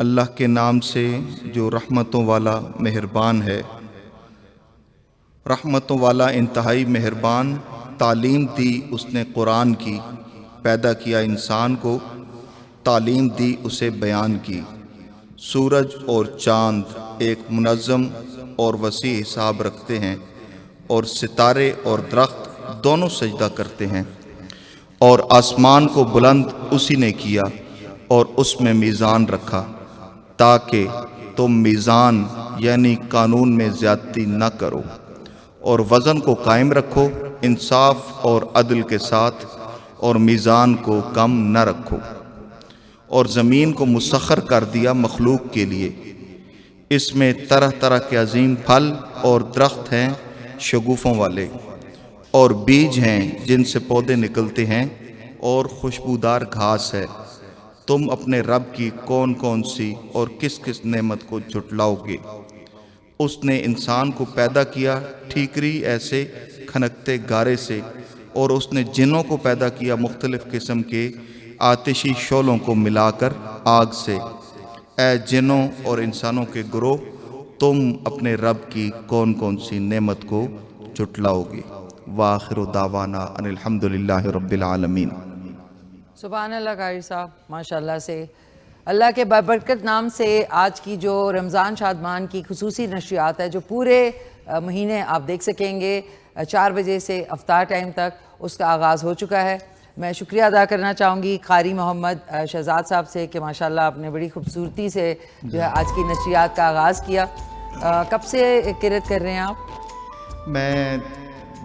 अल्लाह के नाम से जो रहमतों वाला मेहरबान है। रहमतों वाला इंतहाई मेहरबान। तालीम दी उसने कुरान की, पैदा किया इंसान को, तालीम दी उसे बयान की। सूरज और चाँद एक मुनज़्ज़म और वसी हिसाब रखते हैं, और सितारे और दरख्त दोनों सजदा करते हैं। और आसमान को बुलंद उसी ने किया और उसमें मीज़ान रखा, ताकि तुम मीज़ान यानी कानून में ज़्यादती न करो, और वज़न को कायम रखो इंसाफ और अदल के साथ, और मीज़ान को कम न रखो। और ज़मीन को मुसख्खर कर दिया मखलूक के लिए, इसमें तरह तरह के अजीम फल और दरख्त हैं शगुफ़ों वाले, और बीज हैं जिनसे पौधे निकलते हैं, और खुशबूदार घास है। तुम अपने रब की कौन कौन सी और किस किस नेमत को झुटलाओगे। उसने इंसान को पैदा किया ठीकरी ऐसे खनकते गारे से, और उसने जिन्नों को पैदा किया मुख्तलिफ़ किस्म के आतिशी शोलों को मिलाकर आग से। ए जिन्नों और इंसानों के ग्रोह, तुम अपने रब की कौन कौन सी नेमत को झुटलाओगे। वाखिर दावाना अनिल हम्दुलिल्लाहि रब्बिल आलमीन। सुभान अल्लाह कारी साहब, माशाल्लाह से। अल्लाह के बरकत नाम से आज की जो रमज़ान शादमान की खुसूसी नशरियात है, जो पूरे महीने आप देख सकेंगे 4 बजे से अफ्तार टाइम तक, उसका आगाज़ हो चुका है। मैं शुक्रिया अदा करना चाहूँगी कारी मोहम्मद शहजाद साहब से कि माशाल्लाह आपने बड़ी खूबसूरती से जो है आज की नशरियात का आगाज़ किया। कब से किरत कर रहे हैं आप? मैं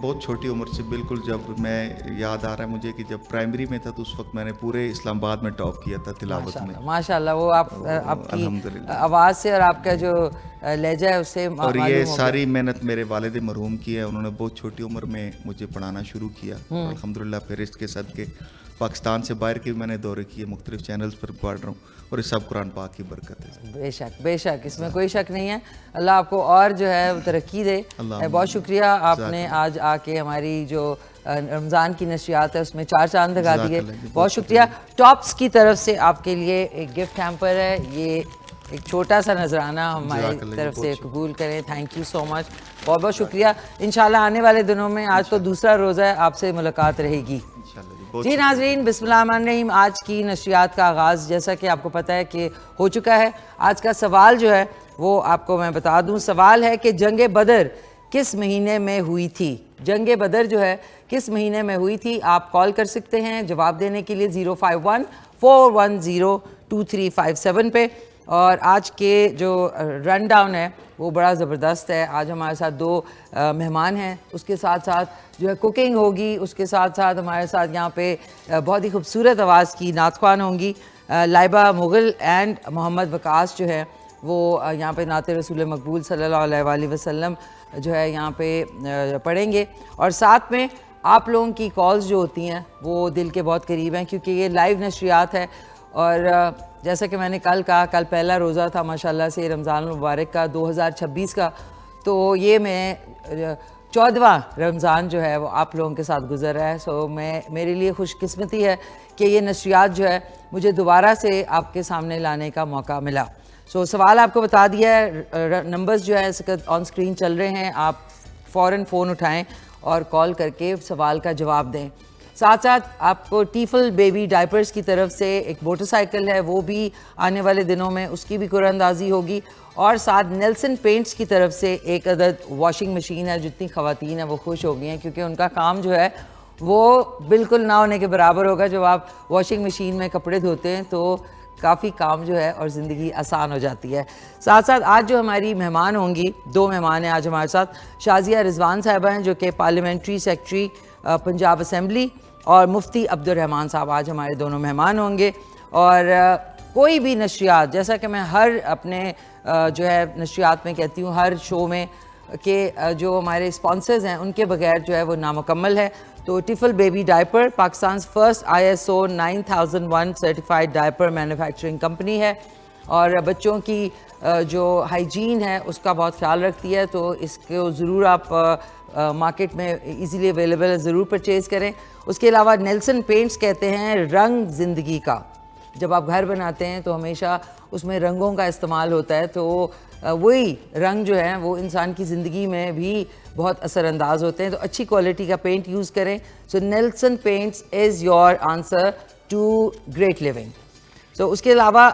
बहुत छोटी उम्र से, बिल्कुल जब मैं याद आ रहा है मुझे कि जब प्राइमरी में था तो उस वक्त मैंने पूरे इस्लामाबाद में टॉप किया था तिलावत में। माशाल्लाह, वो आपकी आवाज़ से और आपका जो लहजा है उससे। और ये सारी मेहनत मेरे वालिद मरहूम की है। उन्होंने बहुत छोटी उम्र में मुझे पढ़ाना शुरू किया। अल्हम्दुलिल्लाह फिर इसके सदके पाकिस्तान से बाहर के भी मैंने दौरे किए, मुख्तलिफ चैनल्स पर पढ़ रहा हूँ, और ये सब कुरान पाक की बरकत है। बेशक बेशक, इसमें कोई शक नहीं है। अल्लाह आपको और जो है तरक्की दे। बहुत शुक्रिया, आपने आज आके हमारी जो रमज़ान की नशरियात है उसमें 4 चांद लगा दिए। बहुत शुक्रिया। टॉप्स की तरफ से आपके लिए एक गिफ्ट हैम्पर है, ये एक छोटा सा नजराना हमारी तरफ से कबूल करें। थैंक यू सो मच, बहुत बहुत शुक्रिया। इंशाल्लाह आने वाले दिनों में, आज तो दूसरा रोज़ा है, आपसे मुलाकात रहेगी। जी नाजरीन, बिस्मिल्लाहिर्रहमानिर्रहीम। आज की नशरियात का आगाज़ जैसा कि आपको पता है कि हो चुका है। आज का सवाल जो है वो आपको मैं बता दूं। सवाल है कि जंग बदर किस महीने में हुई थी? जंग बदर जो है किस महीने में हुई थी? आप कॉल कर सकते हैं जवाब देने के लिए 051-410-2357 पे। और आज के जो रन डाउन है वो बड़ा ज़बरदस्त है। आज हमारे साथ 2 मेहमान हैं, उसके साथ साथ जो है कुकिंग होगी, उसके साथ साथ हमारे साथ यहाँ पे बहुत ही खूबसूरत आवाज़ की नातख्वान होंगी। लाइबा मुग़ल एंड मोहम्मद वकास जो है वो यहाँ पे नाते रसूल मकबूल सल्लल्लाहु अलैहि वसल्लम जो है यहाँ पे पढ़ेंगे। और साथ में आप लोगों की कॉल्स जो होती हैं वो दिल के बहुत करीब हैं, क्योंकि ये लाइव नशरियात है। और जैसा कि मैंने कल कहा, कल पहला रोज़ा था माशाल्लाह से रमज़ान मुबारक का 2026 का। तो ये मैं 14वां रमज़ान जो है वो आप लोगों के साथ गुजर रहा है। सो मेरे लिए खुशकिस्मती है कि ये नशरियात जो है मुझे दोबारा से आपके सामने लाने का मौका मिला। सो सवाल आपको बता दिया है, नंबर्स जो है ऑन स्क्रीन चल रहे हैं, आप फ़ौरन फ़ोन उठाएँ और कॉल करके सवाल का जवाब दें। साथ साथ आपको टीफल बेबी डायपर्स की तरफ से एक मोटरसाइकिल है, वो भी आने वाले दिनों में उसकी भी कुरानंदाजी होगी। और साथ नेल्सन पेंट्स की तरफ से एक अदद वॉशिंग मशीन है। जितनी ख़वातीन हैं वो खुश हो गई हैं, क्योंकि उनका काम जो है वो बिल्कुल ना होने के बराबर होगा। जब आप वॉशिंग मशीन में कपड़े धोते हैं तो काफ़ी काम जो है और ज़िंदगी आसान हो जाती है। साथ साथ आज जो हमारी मेहमान होंगी, 2 मेहमान हैं आज हमारे साथ। शाजिया रिजवान साहिबा हैं जो कि पार्लियामेंट्री सेक्रेटरी पंजाब असम्बली, और मुफ्ती अब्दुर्रहमान साहब आज हमारे दोनों मेहमान होंगे। और कोई भी नशरियात, जैसा कि मैं हर अपने जो है नशरियात में कहती हूँ, हर शो में कि जो हमारे स्पॉन्सर्स हैं उनके बगैर जो है वो नामुकम्मल है। तो टिफल baby diaper Pakistan first ISO 9001 certified diaper manufacturing company है, और बच्चों की जो हाइजीन है उसका बहुत ख्याल रखती है। तो इसको ज़रूर आप मार्केट में इजीली अवेलेबल है, ज़रूर परचेज़ करें। उसके अलावा नेल्सन पेंट्स कहते हैं रंग ज़िंदगी का। जब आप घर बनाते हैं तो हमेशा उसमें रंगों का इस्तेमाल होता है, तो वही रंग जो है वो इंसान की ज़िंदगी में भी बहुत असरअंदाज होते हैं। तो अच्छी क्वालिटी का पेंट यूज़ करें। So Nelson paints is your answer to great living. So उसके अलावा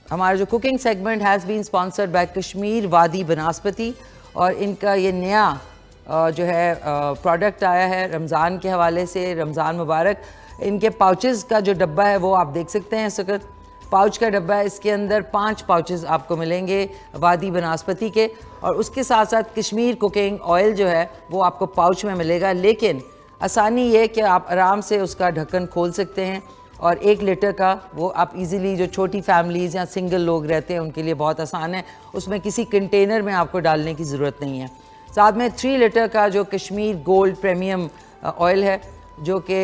हमारा जो cooking segment has been sponsored by Kashmir Vadi Banaspati, और इनका ये नया जो है प्रोडक्ट आया है रमज़ान के हवाले से। रमज़ान मुबारक। इनके पाउचेस का जो डब्बा है वो आप देख सकते हैं। इस वक्त पाउच का डब्बा है, इसके अंदर 5 पाउचेस आपको मिलेंगे वादी बनास्पति के, और उसके साथ साथ कश्मीर कुकिंग ऑयल जो है वो आपको पाउच में मिलेगा। लेकिन आसानी ये कि आप आराम से उसका ढक्कन खोल सकते हैं और 1 लीटर का वो आप इजीली, जो छोटी फैमिलीज़ या सिंगल लोग रहते हैं उनके लिए बहुत आसान है, उसमें किसी कंटेनर में आपको डालने की ज़रूरत नहीं है। साथ में 3 लीटर का जो कश्मीर गोल्ड प्रीमियम ऑयल है जो कि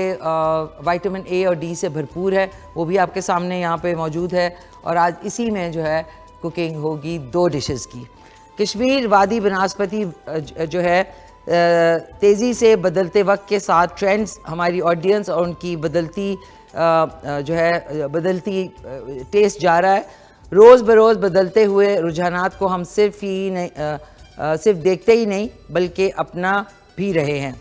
विटामिन ए और डी से भरपूर है, वो भी आपके सामने यहाँ पे मौजूद है। और आज इसी में जो है कुकिंग होगी 2 डिशेस की। कश्मीर वादी बनास्पति जो है तेज़ी से बदलते वक्त के साथ ट्रेंड्स, हमारी ऑडियंस और उनकी बदलती टेस्ट जा रहा है। रोज़ बरोज़ बदलते हुए रुझानात को हम सिर्फ देखते ही नहीं बल्कि अपना भी रहे हैं।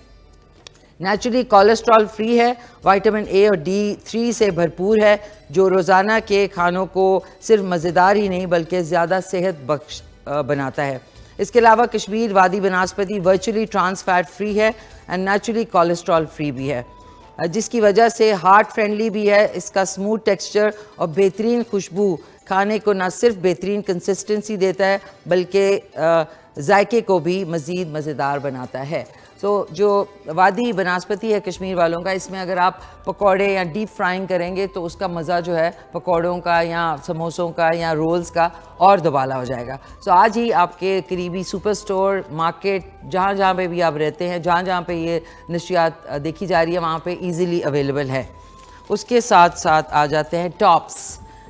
नेचुरली कोलेस्ट्रॉल फ्री है, विटामिन ए और D3 से भरपूर है, जो रोज़ाना के खानों को सिर्फ मज़ेदार ही नहीं बल्कि ज़्यादा सेहत बख्श बनाता है। इसके अलावा Kashmir Vadi बनास्पति virtually trans fat free है एंड नेचुरली कोलेस्ट्रॉल फ्री भी है, जिसकी वजह से हार्ट फ्रेंडली भी है। इसका स्मूथ टेक्सचर और बेहतरीन खुशबू खाने को न सिर्फ बेहतरीन कंसिस्टेंसी देता है बल्कि जायके को भी मज़ीद मज़ेदार बनाता है। जो वादी बनास्पति है कश्मीर वालों का, इसमें अगर आप पकौड़े या डीप फ्राइंग करेंगे तो उसका मज़ा जो है पकौड़ों का या समोसों का या रोल्स का और दोबाला हो जाएगा। आज ही आपके करीबी सुपर स्टोर, मार्केट, जहाँ पे भी आप रहते हैं, जहाँ पे ये नशियात देखी जा रही है, वहाँ पे इजीली अवेलेबल है। उसके साथ साथ आ जाते हैं टॉप्स।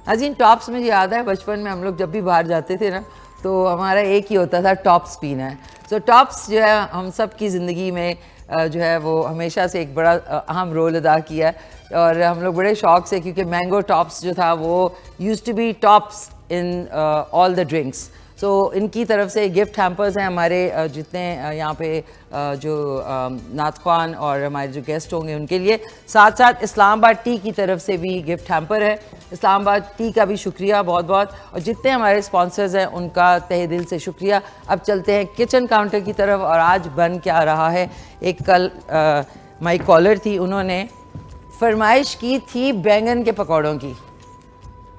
अजीन टॉप्स मुझे याद है बचपन में हम लोग जब भी बाहर जाते थे ना तो हमारा एक ही होता था, टॉप्स पीना है। टॉप्स जो है हम सब की ज़िंदगी में जो है वो हमेशा से एक बड़ा अहम रोल अदा किया है और हम लोग बड़े शौक से, क्योंकि मैंगो टॉप्स जो था वो used to be tops in all the drinks. इनकी तरफ से गिफ्ट हैम्पर्स हैं हमारे जितने यहाँ पे जो नात ख़्वान और हमारे जो गेस्ट होंगे उनके लिए। साथ साथ इस्लामाबाद टी की तरफ से भी गिफ्ट हैम्पर है। इस्लामाबाद टी का भी शुक्रिया बहुत बहुत, और जितने हमारे स्पॉन्सर्स हैं उनका तहे दिल से शुक्रिया। अब चलते हैं किचन काउंटर की तरफ और आज बन क्या रहा है। एक कल माई कॉलर थी, उन्होंने फरमाइश की थी बैंगन के पकौड़ों की।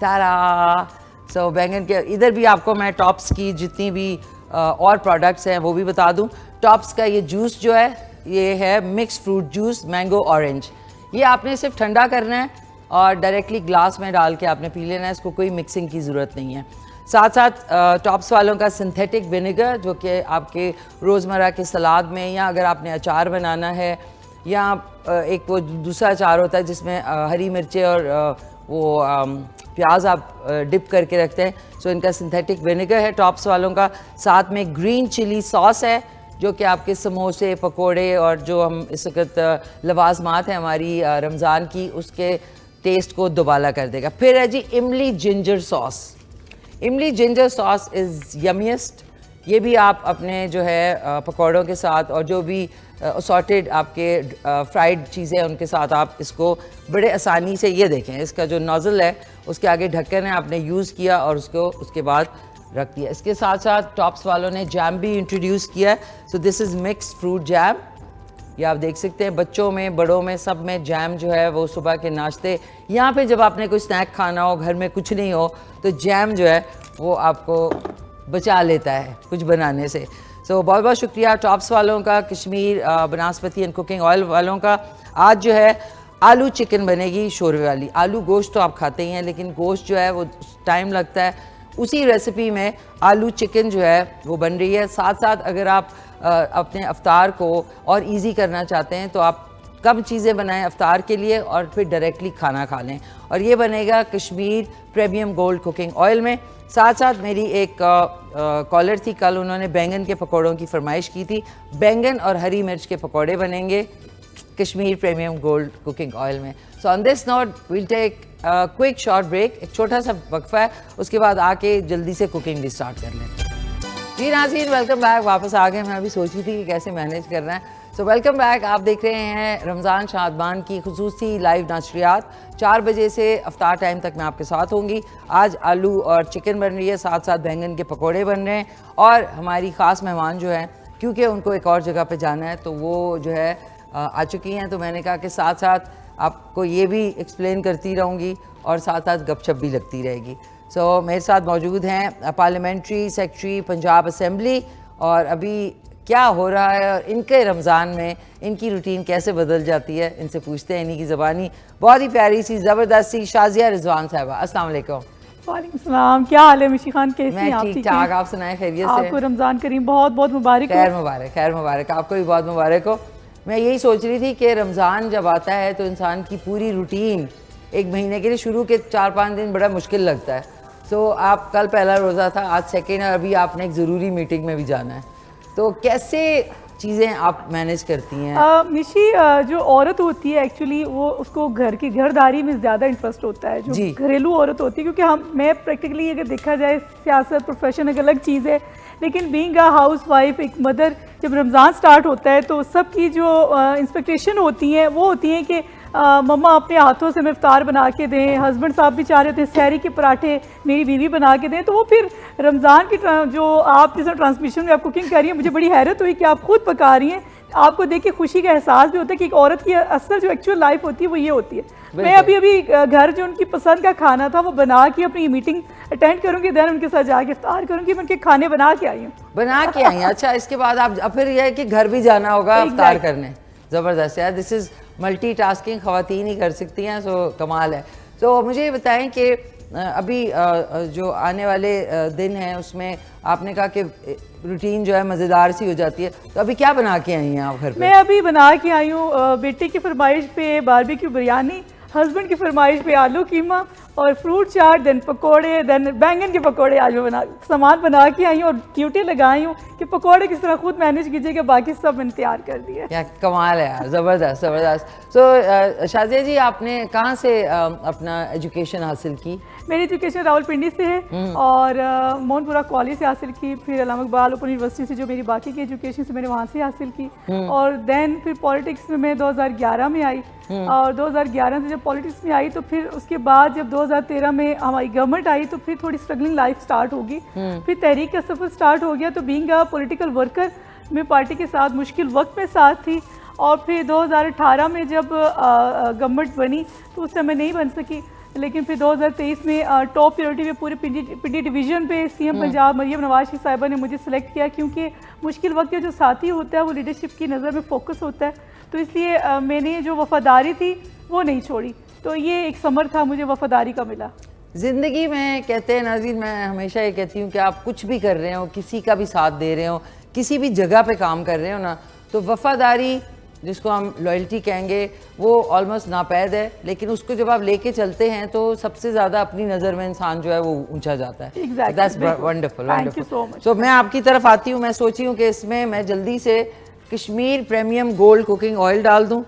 तारा बैंगन के इधर भी आपको मैं टॉप्स की जितनी भी और प्रोडक्ट्स हैं वो भी बता दूं। टॉप्स का ये जूस जो है ये है mix fruit juice mango orange. ये आपने सिर्फ ठंडा करना है और डायरेक्टली ग्लास में डाल के आपने पी लेना है, इसको कोई मिक्सिंग की ज़रूरत नहीं है। साथ साथ टॉप्स वालों का सिंथेटिक विनेगर जो कि आपके रोज़मर्रा के सलाद में, या अगर आपने अचार बनाना है, या एक वो दूसरा अचार होता है जिसमें हरी मिर्चें और वो प्याज आप डिप करके रखते हैं। इनका सिंथेटिक विनेगर है टॉप्स वालों का। साथ में ग्रीन चिली सॉस है जो कि आपके समोसे, पकोड़े और जो हम इस वक्त लवाजमात हैं हमारी रमज़ान की, उसके टेस्ट को दोबाला कर देगा। फिर है जी इमली जिंजर सॉस। इमली जिंजर सॉस इज़ यमीएस्ट। ये भी आप अपने जो है पकौड़ों के साथ और जो भी असॉर्टेड आपके फ्राइड चीज़ें उनके साथ आप इसको बड़े आसानी से, ये देखें इसका जो नोज़ल है उसके आगे ढक्कन है, आपने यूज़ किया और उसके बाद रख दिया। इसके साथ साथ टॉप्स वालों ने जैम भी इंट्रोड्यूस किया है। This is mix fruit jam. ये आप देख सकते हैं, बच्चों में, बड़ों में, सब में जैम जो है वो सुबह के नाश्ते, यहाँ पे जब आपने कोई स्नैक खाना हो, घर में कुछ नहीं हो, तो जैम जो है वो आपको बचा लेता है कुछ बनाने से। बहुत बहुत शुक्रिया टॉप्स वालों का, कश्मीर बनास्पति एंड कुकिंग ऑयल वालों का। आज जो है आलू चिकन बनेगी शोरवे वाली। आलू गोश्त तो आप खाते ही हैं, लेकिन गोश्त जो है वो टाइम लगता है। उसी रेसिपी में आलू चिकन जो है वो बन रही है। साथ साथ अगर आप अपने अफ्तार को और इजी करना चाहते हैं तो आप कम चीज़ें बनाएं अफ्तार के लिए और फिर डायरेक्टली खाना खा लें, और ये बनेगा Kashmir premium gold cooking oil में। साथ साथ मेरी एक कॉलर थी कल, उन्होंने बैंगन के पकौड़ों की फरमाइश की थी। बैंगन और हरी मिर्च के पकौड़े बनेंगे Kashmir premium gold cooking oil में। On this note we'll take quick short break, एक छोटा सा वक्फा है, उसके बाद आके जल्दी से कुकिंग भी स्टार्ट कर लें। जी नाज़रीन, वेलकम बैक। वापस आ गए। मैं अभी सोच रही थी कि कैसे मैनेज करना है। Welcome back. आप देख रहे हैं रमज़ान शादमान की खुसूसी लाइव नशरियात। 4 बजे से अफ्तार टाइम तक मैं आपके साथ होंगी। आज आलू और चिकन बन रही है, साथ साथ बैंगन के पकौड़े बन रहे हैं, और हमारी ख़ास मेहमान जो हैं क्योंकि उनको एक और जगह पे जाना है, तो वो जो है आ चुकी हैं। तो मैंने कहा कि साथ साथ आपको ये भी एक्सप्लेन करती रहूँगी और साथ साथ गपशप भी लगती रहेगी। सो मेरे साथ मौजूद हैं पार्लियामेंट्री सेक्रेटरी पंजाब असम्बली, और अभी क्या हो रहा है और इनके रमज़ान में इनकी रूटीन कैसे बदल जाती है, इनसे पूछते हैं। इन्हीं की ज़बानी बहुत ही प्यारी सी ज़बरदस्त सी शाजिया रिजवान साहिबा, अस्सलाम वालेकुम। वालेकुम सलाम, क्या हाल है मिशी खान, कैसी हैं आप? मैं ठीक ठाक, आप सुनाएं खैरियत से? आपको रमज़ान करीम बहुत बहुत मुबारक हो। खैर मुबारक, खैर मुबारक, आपको भी बहुत मुबारक हो। मैं यही सोच रही थी कि रमज़ान जब आता है तो इंसान की पूरी रूटीन एक महीने के लिए शुरू के 4-5 दिन बड़ा मुश्किल लगता है। सो आप कल पहला रोज़ा था, आज सेकेंड है, अभी आपने एक ज़रूरी मीटिंग में भी जाना है, तो कैसे चीज़ें आप मैनेज करती हैं? मिशी, जो औरत होती है एक्चुअली वो उसको घर की घरदारी में ज़्यादा इंटरेस्ट होता है, जो घरेलू औरत होती है, क्योंकि मैं प्रैक्टिकली अगर देखा जाए सियासत प्रोफेशन एक अलग चीज़ है, लेकिन बीइंग अ हाउस वाइफ, एक मदर, जब रमज़ान स्टार्ट होता है तो सबकी जो इंस्पेक्टेशन होती हैं वो होती हैं कि मम्मा अपने हाथों से इफ्तार बना के दें, हस्बैंड साहब भी चाह रहे थे सहरी के पराठे मेरी बीवी बना के दें। तो वो फिर रमज़ान की जो आप जिस ट्रांसमिशन में आप कुकिंग कर रही हैं, मुझे बड़ी हैरत हुई कि आप खुद पका रही हैं। आपको देख के खुशी का एहसास भी होता है कि एक औरत की असल जो एक्चुअल लाइफ होती है वो ये होती है। मैं अभी घर जो उनकी पसंद का खाना था वो बना के अपनी मीटिंग अटेंड करूंगी, देन उनके साथ जाके इफ्तार करूंगी। मैं उनके खाने बना के आई हूँ। बना के आई हैं? अच्छा, इसके बाद आप फिर यह है कि घर भी जाना होगा इफ्तार करने। ज़बरदस्त यार, दिस इज़ मल्टीटास्किंग ख़वातीन ही कर सकती हैं, सो कमाल है। तो मुझे ये बताएं कि अभी जो आने वाले दिन हैं उसमें आपने कहा कि रूटीन जो है मज़ेदार सी हो जाती है, तो अभी क्या बना के आई हैं आप घर पे? मैं अभी बना के आई हूँ बेटे की फरमाइश पे बारबेक्यू बिरयानी, हस्बैंड की फरमाइश पे आलू कीमा और फ्रूट चाट, देन पकोड़े, देन बैंगन के पकोड़े। आज मैं सामान बना के आई हूँ और ड्यूटी लगाई हूँ कि पकोड़े किस तरह खुद मैनेज कीजिएगा, बाकी सब मैंने तैयार कर दिया। क्या कमाल है यार, ज़बरदस्त ज़बरदस्त। तो शाजिया जी, आपने कहाँ से अपना एजुकेशन हासिल की? मेरी एजुकेशन रावलपिंडी से है और मोहनपुरा कॉलेज से हासिल की, फिर अल्लामा इकबाल ओपन यूनिवर्सिटी से जो मेरी बाकी की एजुकेशन से मैंने वहाँ से हासिल की, और देन फिर पॉलिटिक्स में मैं 2011 में आई, और 2011 से जब पॉलिटिक्स में आई तो फिर उसके बाद जब 2013 में हमारी गवर्नमेंट आई तो फिर थोड़ी स्ट्रगलिंग लाइफ स्टार्ट होगी, फिर तहरीक का सफ़र स्टार्ट हो गया। तो बीइंग अ पॉलिटिकल वर्कर मैं पार्टी के साथ मुश्किल वक्त में साथ थी, और फिर 2018 में जब गवर्नमेंट बनी तो उस समय नहीं बन सकी, लेकिन फिर 2023 में टॉप प्रायोरिटी में पूरे पिंडी डिवीज़न पे सीएम पंजाब मरियम नवाज शरीफ साहिबा ने मुझे सिलेक्ट किया, क्योंकि मुश्किल वक्त के जो साथी होता है वो लीडरशिप की नज़र में फोकस होता है, तो इसलिए मैंने जो वफादारी थी वो नहीं छोड़ी। तो ये एक समर था मुझे वफादारी का मिला। ज़िंदगी में कहते हैं नाज़रीन, मैं हमेशा ये कहती हूँ कि आप कुछ भी कर रहे हो, किसी का भी साथ दे रहे हो, किसी भी जगह पे काम कर रहे हो ना, तो वफादारी जिसको हम लॉयल्टी कहेंगे वो ऑलमोस्ट नापैद है, लेकिन उसको जब आप लेके चलते हैं तो सबसे ज़्यादा अपनी नज़र में इंसान जो है वो ऊंचा जाता है। That's wonderful wonderful. सो मैं आपकी तरफ आती हूँ। मैं सोची हूँ कि इसमें मैं जल्दी से Kashmir premium gold cooking oil डाल दूँ,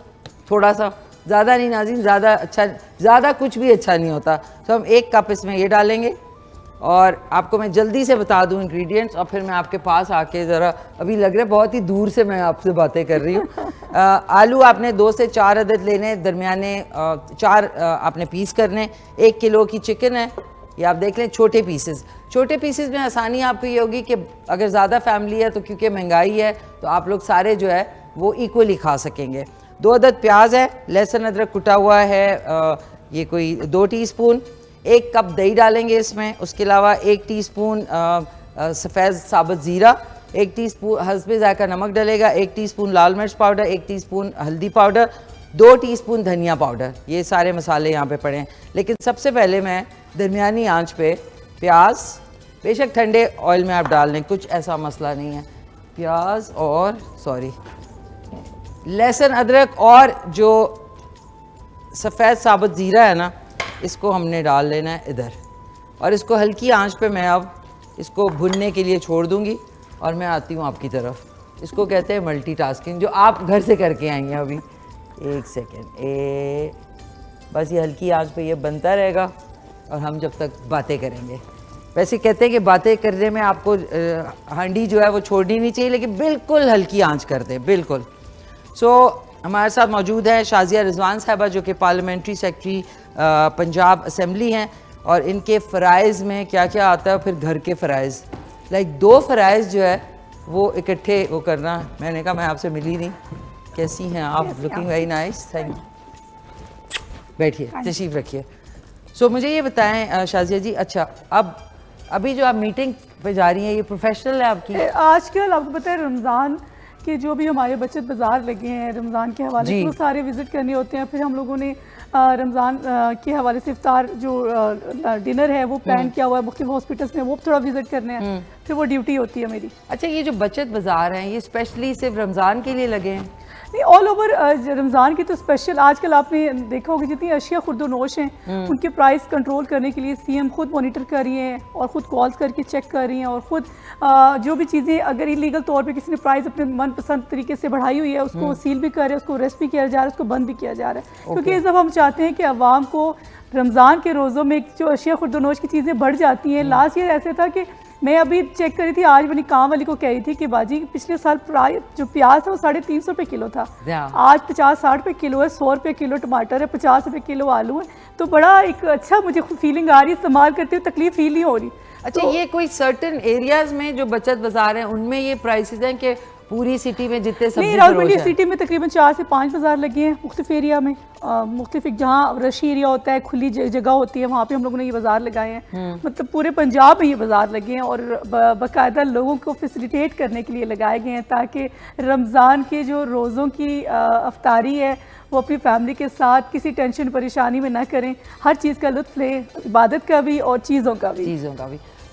थोड़ा सा, ज़्यादा नहीं नाज़रीन, ज़्यादा अच्छा, ज़्यादा कुछ भी अच्छा नहीं होता। तो हम 1 कप इसमें ये डालेंगे, और आपको मैं जल्दी से बता दूं इंग्रेडिएंट्स, और फिर मैं आपके पास आके ज़रा, अभी लग रहा है बहुत ही दूर से मैं आपसे बातें कर रही हूँ। आलू आपने 2 से 4 अदद लेने, दरमियाने 4 आपने पीस करने। 1 किलो की चिकन है, ये आप देख लें, छोटे पीसेस। छोटे पीसेस में आसानी आपको ये होगी कि अगर ज़्यादा फैमिली है तो क्योंकि महंगाई है तो आप लोग सारे जो है वो इक्वली खा सकेंगे। 2 अदद प्याज है, लहसुन अदरक कुटा हुआ है, ये कोई 2 टीस्पून। 1 कप दही डालेंगे इसमें। उसके अलावा 1 टीस्पून सफ़ेद साबुत ज़ीरा, 1 टीस्पून हस्बे ज़ायका नमक डलेगा, 1 टीस्पून लाल मिर्च पाउडर, 1 टीस्पून हल्दी पाउडर, 2 टीस्पून धनिया पाउडर। ये सारे मसाले यहाँ पे पड़े हैं। लेकिन सबसे पहले मैं दरमियानी आंच पे प्याज, बेशक ठंडे ऑयल में आप डाल लें, कुछ ऐसा मसला नहीं है। प्याज और लहसुन अदरक और जो सफ़ेद साबुत ज़ीरा है ना, इसको हमने डाल लेना है इधर, और इसको हल्की आंच पे मैं अब इसको भुनने के लिए छोड़ दूंगी, और मैं आती हूँ आपकी तरफ। इसको कहते हैं मल्टीटास्किंग, जो आप घर से करके आई हैं अभी। 1 सेकेंड, बस ये हल्की आंच पे ये बनता रहेगा और हम जब तक बातें करेंगे। वैसे कहते हैं कि बातें करने में आपको हांडी जो है वो छोड़नी नहीं चाहिए, लेकिन बिल्कुल हल्की आंच कर दें, बिल्कुल। हमारे साथ मौजूद है शाजिया रिजवान साहिबा, जो कि पार्लियामेंट्री सेक्रेटरी पंजाब असम्बली हैं, और इनके फ़राइज़ में क्या क्या आता है, फिर घर के फ़राइज़, लाइक 2 फ़राइज़ जो है वो इकट्ठे वो करना। मैंने कहा मैं आपसे मिली नहीं, कैसी हैं आप? Looking very nice, thank you. बैठिए, तशरीफ़ रखिए। सो मुझे ये बताएं शाजिया जी, अच्छा अब अभी जो आप मीटिंग पे जा रही हैं ये प्रोफेशनल है आपकी? आजकल आपको पता है रमज़ान के जो भी हमारे बचत बाज़ार लगे हैं रमज़ान के हवाले से वो सारे विज़िट करने होते हैं। फिर हम लोगों ने रमज़ान के हवाले से इफ्तार जो डिनर है वो प्लान किया हुआ है मुख्तलिफ हॉस्पिटल्स में, वो थोड़ा विज़िट करने हैं। फिर वो ड्यूटी होती है मेरी। अच्छा, ये जो बचत बाज़ार हैं ये स्पेशली सिर्फ रमज़ान के लिए लगे हैं? नहीं, ऑल ओवर रमज़ान की तो स्पेशल आजकल आपने देखा होगा जितनी अशिया खुर्दोनोश हैं उनके प्राइस कंट्रोल करने के लिए सीएम खुद मॉनिटर कर रही हैं और ख़ुद कॉल्स करके चेक कर रही हैं और ख़ुद जो भी चीज़ें अगर इलीगल तौर पे किसी ने प्राइस अपने मनपसंद तरीके से बढ़ाई हुई है उसको सील भी कर रहे हैं, उसको अरेस्ट भी किया जा रहा है, उसको बंद भी किया जा रहा है। क्योंकि इस दफ़ा हम चाहते हैं कि अवाम को रमज़ान के रोज़ों में जो अशिया खुर्दोनोश की चीज़ें बढ़ जाती हैं। लास्ट ईयर ऐसे था कि मैं अभी चेक करी थी, आज अपनी काम वाली को कह रही थी कि बाजी पिछले साल जो प्याज था वो 350 रुपये किलो था, आज 50-60 रुपये किलो है, 100 रुपये किलो टमाटर है, 50 रुपये किलो आलू है। तो बड़ा एक अच्छा मुझे फीलिंग आ रही है, इस्तेमाल करते हुए तकलीफ फील नहीं हो रही। अच्छा, ये कोई सर्टेन एरियाज में जो बचत बाजार हैं उनमें ये प्राइसेस हैं कि पूरी सिटी में जितने सब्जी रावलपिंडी सिटी में तकरीबन 4 से 5 बाजार लगे हैं मुख्तलिफ एरिया में। मुख्तलिफ जहाँ रशी एरिया होता है, खुली जगह होती है, वहाँ पे हम लोगों ने ये बाजार लगाए हैं। मतलब पूरे पंजाब में ये बाजार लगे हैं और बाकायदा लोगों को फैसिलिटेट करने के लिए लगाए गए हैं ताकि रमज़ान के जो रोज़ों की अफ्तारी है वो अपनी फैमिली के साथ किसी टेंशन परेशानी में ना करें, हर चीज़ का लुत्फ़ लें, इबादत का भी और चीज़ों का भी।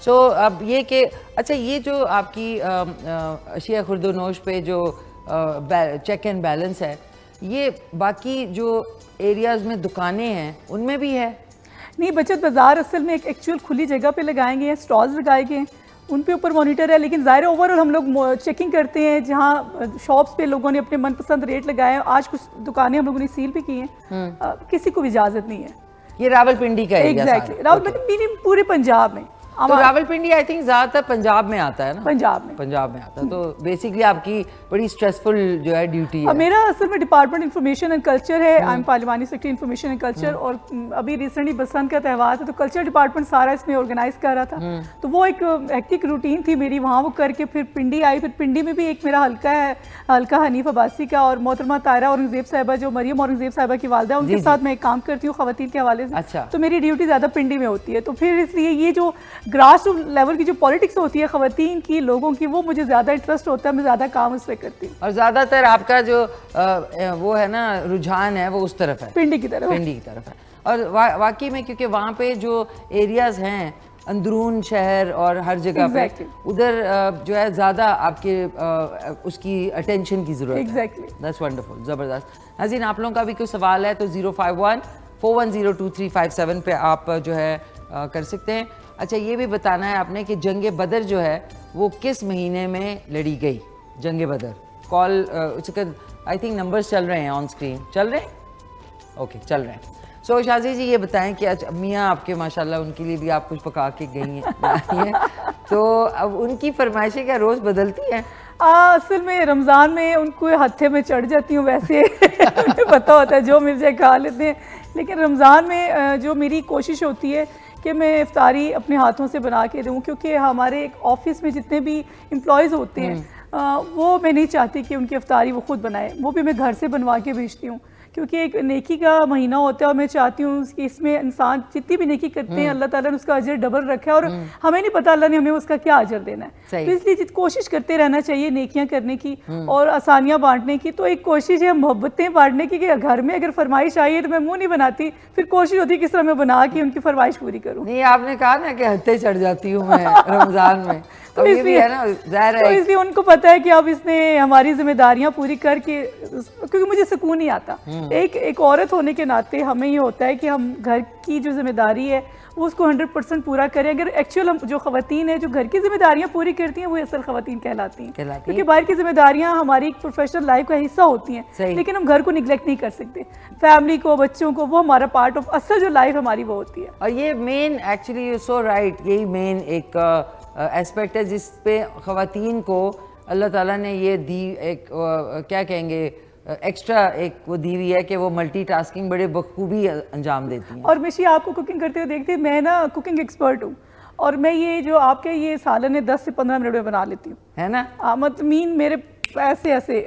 सो अब ये कि अच्छा ये जो आपकी अशिया खुर्दोनोश पे जो चेक एंड बैलेंस है ये बाकी जो एरियाज़ में दुकानें हैं उनमें भी है? नहीं, बचत बाज़ार असल में एक एक्चुअल खुली जगह पे लगाए गए हैं, स्टॉल्स लगाए गए हैं, उन पे ऊपर मॉनिटर है। लेकिन ज़ाहिर ओवरऑल हम लोग चेकिंग करते हैं जहाँ शॉप्स पे लोगों ने अपने मनपसंद रेट लगाए हैं। आज कुछ दुकानें हम लोगों ने सील भी की हैं, किसी को भी इजाज़त नहीं है। ये रावलपिंडी का एरिया? एग्जैक्टली, रावलपिंडी पूरे पंजाब में। तो रावलपिंडी आई थिंक ज़्यादातर पंजाब में आता है ना? पंजाब में आता है। तो बेसिकली आपकी बड़ी स्ट्रेसफुल जो है ड्यूटी है। मेरा असल में डिपार्टमेंट इंफॉर्मेशन एंड कल्चर है, I am parliamentary secretary information and culture. और अभी रिसेंटली बसंत का त्यौहार था तो कल्चर डिपार्टमेंट सारा इसमें ऑर्गेनाइज कर रहा था। तो वो एक हेक्टिक रूटीन थी मेरी वहाँ, वो करके फिर पिंडी आई। फिर पिंडी में भी एक मेरा हल्का है, हल्का हनीफ अब्बासी का, और मोहतरमा तायरा औरंगजेब साहिबा जो मरियम औरंगजेब साहिबा की वालदा, उनके साथ मैं काम करती हूँ खवातीन के हवाले से। अच्छा। तो मेरी ड्यूटी ज़्यादा पिंडी में होती है। तो फिर इसलिए ये जो ग्रास लेवल की जो पॉलिटिक्स होती है खवातीन की, लोगों की, वो मुझे ज़्यादा इंटरेस्ट होता है, मैं ज़्यादा काम उस पर करती हूँ। और ज़्यादातर आपका जो वो है ना रुझान है वो उस तरफ है, पिंडी की तरफ है। और वाकई में क्योंकि वहाँ पे जो एरियाज़ हैं अंदरून शहर और हर जगह पे उधर जो है ज़्यादा आपके उसकी अटेंशन की ज़रूरत है। दैट्स वंडरफुल, ज़बरदस्त। नाज़रीन, आप लोगों का भी कोई सवाल है तो 051-410-2357 पे आप जो है कर सकते हैं। अच्छा, ये भी बताना है आपने कि जंग बदर जो है वो किस महीने में लड़ी गई? जंग बदर कॉल उसका आई थिंक नंबर्स चल रहे हैं ऑन स्क्रीन, चल रहे हैं? ओके, चल रहे हैं। सो शाजी जी ये बताएं कि आज मियाँ आपके माशाल्लाह उनके लिए भी आप कुछ पका के गई हैं तो अब उनकी फरमाइशें क्या रोज़ बदलती हैं? असल में रमज़ान में उनको हत्थे में चढ़ जाती हूँ वैसे उन्हें पता होता है जो मिल जाए खा लेते हैं। लेकिन रमज़ान में जो मेरी कोशिश होती है कि मैं इफ्तारी अपने हाथों से बना के दूँ, क्योंकि हमारे एक ऑफिस में जितने भी एम्प्लॉयज़ होते हैं वो मैं नहीं चाहती कि उनकी इफ्तारी वो खुद बनाए, वो भी मैं घर से बनवा के भेजती हूँ, क्योंकि एक नेकी का महीना होता है और मैं चाहती हूँ कि इसमें इंसान जितनी भी नेकी करते हैं अल्लाह ताला ने उसका अजर डबल रखा है और हमें नहीं पता अल्लाह ने हमें उसका क्या अजर देना है। तो इसलिए कोशिश करते रहना चाहिए नेकियां करने की और आसानियां बांटने की। तो एक कोशिश है मोहब्बतें बांटने की कि घर में अगर फरमाइश आई है तो मैं मुंह नहीं बनाती, फिर कोशिश होती है किस तरह मैं बना के उनकी फरमाइश पूरी करूँ। नहीं, आपने कहा ना कि हत्थे चढ़ जाती हूँ मैं रमज़ान में, तो इसलिए है ना, ज़ाहिर है, तो इसलिए उनको पता है कि अब इसने हमारी जिम्मेदारियां पूरी करके, क्योंकि मुझे सुकून नहीं आता। एक औरत होने के नाते हमें ये होता है कि हम घर की जो जिम्मेदारी है वो उसको 100% पूरा करें। अगर एक्चुअल जो खवातीन है जो घर की जिम्मेदारियां पूरी करती हैं वो असल खवातीन कहलाती हैं, क्योंकि बाहर की जिम्मेदारियां हमारी एक प्रोफेशनल लाइफ का हिस्सा होती हैं, लेकिन हम घर को निगलेक्ट नहीं कर सकते, फैमिली को, बच्चों को, वो हमारा पार्ट ऑफ असल जो लाइफ हमारी वो होती है। और ये मेन एक्चुअली सो राइट, यही मेन एक एस्पेक्ट है जिस पे खवातीन को अल्लाह ताला ने ये दी एक क्या कहेंगे एक्स्ट्रा एक वो दी हुई है कि वो मल्टीटास्किंग बड़े बखूबी अंजाम देती हैं। और मिशी आपको कुकिंग करते हुए देखते हैं, मैं ना कुकिंग एक्सपर्ट हूँ और मैं ये जो आपके ये सालन है 10 से 15 मिनट में बना लेती हूँ, है ना। मतलब मीन मेरे ऐसे ऐसे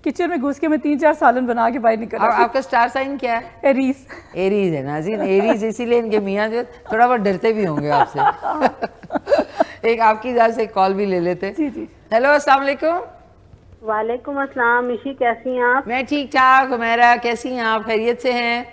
किचन में घुस के मैं 3-4 सालन बना के बाहर निकल और आपका स्टार साइन क्या है? एरीज। एरीज है नाज़रीन, एरीज, इसीलिए इनके मियाँ जो थोड़ा बहुत डरते भी होंगे आपसे। एक आपकी इजाज़त से एक कॉल भी ले लेते। जी जी। हेलो, अस्सलाम वालेकुम। वालेकुम अस्सलाम। मिशी कैसी हैं आप? मैं ठीक ठाक। हुमैरा कैसी हैं आप? खैरियत से हैं?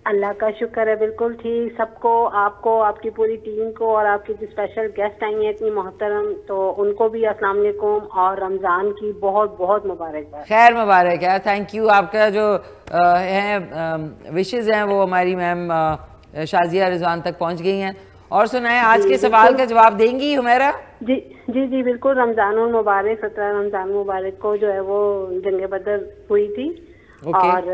अल्लाह का शुक्र है, बिल्कुल ठीक। सबको, आपको, आपकी पूरी टीम को और आपकी जो स्पेशल गेस्ट आई हैं इतनी मोहतरम, तो उनको भी अस्सलाम वालेकुम और रमज़ान की बहुत बहुत मुबारकबाद। खैर मुबारक है, थैंक यू। आपका जो है विशेज़ हैं वो हमारी मैम शाजिया रिजवान तक पहुंच गई हैं। और सुनाएं, आज के सवाल का जवाब देंगी हुमैरा? जी जी जी बिल्कुल। रमज़ान मुबारक, 17 रमज़ान मुबारक को जो है वो जंग बदर हुई थी। और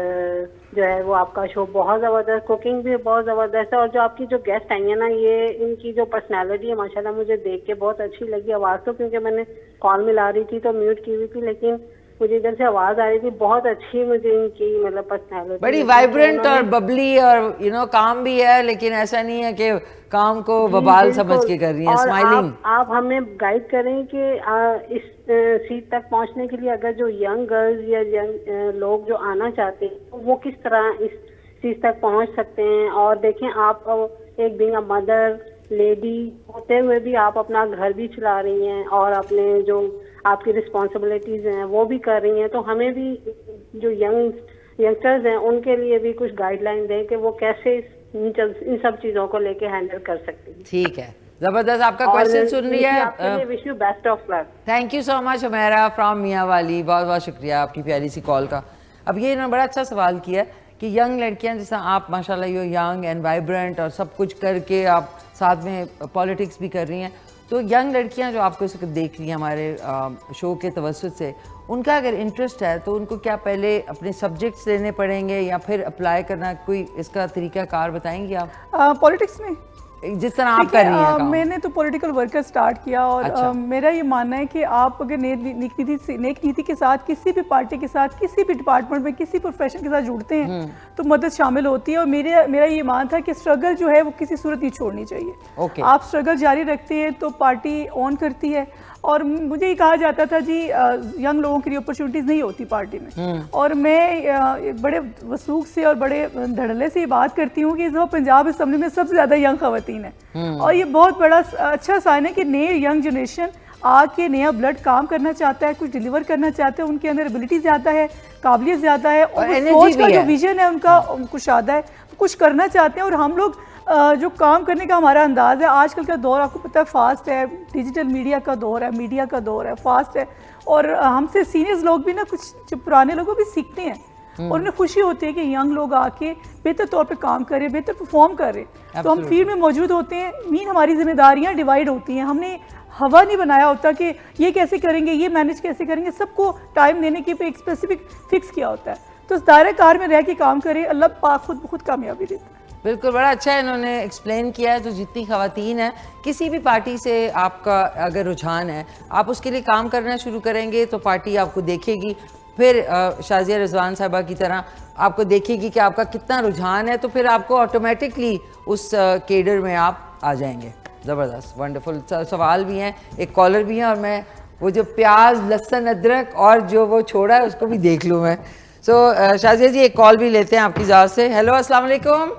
जो है वो आपका शो बहुत ज़बरदस्त, कुकिंग भी बहुत ज़बरदस्त है। और जो आपकी जो गेस्ट आई है ना, ये इनकी जो पर्सनालिटी है माशाल्लाह मुझे देख के बहुत अच्छी लगी। आवाज़ तो क्योंकि मैंने कॉल मिला रही थी तो म्यूट की हुई थी, लेकिन मुझे इधर से आवाज़ आ रही थी। बहुत अच्छी मुझे इनकी मतलब पर्सनालिटी, बड़ी वाइब्रेंट और बबली और काम भी है, लेकिन ऐसा नहीं है कि काम को बबाल समझ के कर रही है। स्माइलिंग। आप हमें गाइड करें कि इस सीट तक पहुंचने के लिए अगर जो यंग गर्ल्स या यंग लोग जो आना चाहते हैं वो किस तरह इस सीट तक पहुंच सकते हैं। और देखें, आप एक बिंग अ मदर लेडी होते हुए भी आप अपना घर भी चला रही हैं और अपने जो आपकी रिस्पॉन्सिबिलिटीज हैं वो भी कर रही हैं। तो हमें भी जो यंगस्टर्स हैं उनके लिए भी कुछ गाइडलाइन दें कि वो कैसे इन सब चीजों को लेके हैंडल कर सकते हैं। ठीक है, जबरदस्त। आपका क्वेश्चन सुन रही है। आपके लिए wish you best of luck. Thank you so much Humaira from मियाँ वाली। बहुत बहुत शुक्रिया आपकी प्यारी सी कॉल का। अब ये इन्होंने बड़ा अच्छा सवाल किया है कि यंग लड़कियां जैसा आप माशाल्लाह यो यंग एंड वाइब्रेंट और सब कुछ करके आप साथ में पॉलिटिक्स भी कर रही हैं, तो यंग लड़कियां जो आपको इस वक्त देख रही हैं हमारे शो के तवज्जुद से, उनका अगर इंटरेस्ट है तो उनको क्या पहले अपने सब्जेक्ट्स लेने पड़ेंगे या फिर अप्लाई करना, कोई इसका तरीकाकार बताएंगी आप? पॉलिटिक्स में जिस तरह आप कर रही हैं काम। मैंने तो पॉलिटिकल वर्कर स्टार्ट किया और अच्छा। मेरा ये मानना है कि आप अगर नेक नीति के साथ किसी भी पार्टी के साथ किसी भी डिपार्टमेंट में किसी प्रोफेशन के साथ जुड़ते हैं तो मदद शामिल होती है। और मेरा ये मान था कि स्ट्रगल जो है वो किसी सूरत नहीं छोड़नी चाहिए। आप स्ट्रगल जारी रखते हैं तो पार्टी ऑन करती है। और मुझे ये कहा जाता था जी यंग लोगों के लिए अपॉर्चुनिटीज़ नहीं होती पार्टी में, और मैं बड़े वसूख से और बड़े धड़ल्ले से ये बात करती हूँ कि इस दफ़ा पंजाब असम्बली में सबसे ज़्यादा यंग ख़वातीन है। और ये बहुत बड़ा अच्छा साइन है कि नए यंग जनरेशन आके नया ब्लड काम करना चाहता है, कुछ डिलीवर करना चाहता है, उनके अंदर एबिलिटी ज़्यादा है, काबिलियत ज़्यादा है, और सोच का जो विजन है उनका कुशादा है, कुछ करना चाहते हैं। और हम लोग जो काम करने का हमारा अंदाज़ है, आजकल का दौर आपको पता है फास्ट है, डिजिटल मीडिया का दौर है, मीडिया का दौर है, फास्ट है। और हमसे सीनियर्स लोग भी ना कुछ जो पुराने लोगों भी सीखते हैं और उन्हें खुशी होती है कि यंग लोग आके बेहतर तौर पे काम करें, बेहतर परफॉर्म करें। तो हम फील्ड में मौजूद होते हैं। मीन हमारी जिम्मेदारियाँ डिवाइड होती हैं। हमने हवा नहीं बनाया होता कि ये कैसे करेंगे, ये मैनेज कैसे करेंगे, सबको टाइम देने के पे एक स्पेसिफिक फिक्स किया होता है। तो इस दायरे कार में रह के काम करें, अल्लाह पाक खुद ब खुद कामयाबी देता है। बिल्कुल, बड़ा अच्छा इन्होंने एक्सप्लेन किया है। तो जितनी ख़वातीन हैं, किसी भी पार्टी से आपका अगर रुझान है, आप उसके लिए काम करना शुरू करेंगे तो पार्टी आपको देखेगी, फिर शाजिया रिजवान साहिबा की तरह आपको देखेगी कि आपका कितना रुझान है, तो फिर आपको ऑटोमेटिकली उस केडर में आप आ जाएंगे। ज़बरदस्त, वंडरफुल सवाल भी हैं, एक कॉलर भी हैं, और मैं वो जो प्याज लहसुन अदरक और जो वो छोड़ा है उसको भी देख लूँ मैं। सो शाजिया जी एक कॉल भी लेते हैं आपकी इजाज़त से। हेलो, अस्सलाम वालेकुम।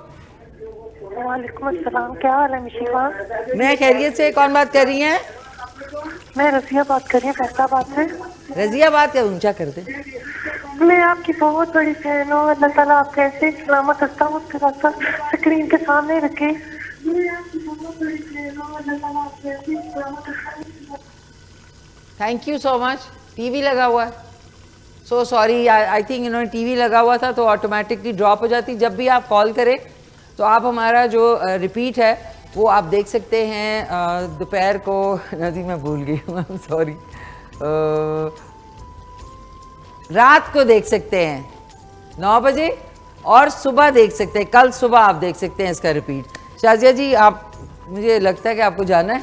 वालेकुम अस्सलाम, क्या हाल है मिशीमा? मैं खैरियत से। कौन बात कर रही हैं? मैं रजिया बात कर रही हूँ फैसलाबाद से। रजिया बात कर, ऊंचा कर दे। मैं आपकी बहुत बड़ी फैन हूँ। अल्लाह ताला आपको ऐसे सलामत हस्ता स्क्रीन के सामने रखे। Thank you so much. TV लगा हुआ है, सो सॉरी, आई थिंक इन्होंने टीवी लगा हुआ था तो ऑटोमेटिकली ड्रॉप हो जाती। जब भी आप कॉल करें तो आप हमारा जो रिपीट है वो आप देख सकते हैं दोपहर को। नदी मैं भूल गई हूँ, सॉरी, रात को देख सकते हैं 9 बजे, और सुबह देख सकते हैं, कल सुबह आप देख सकते हैं इसका रिपीट। शाजिया जी, आप, मुझे लगता है कि आपको जाना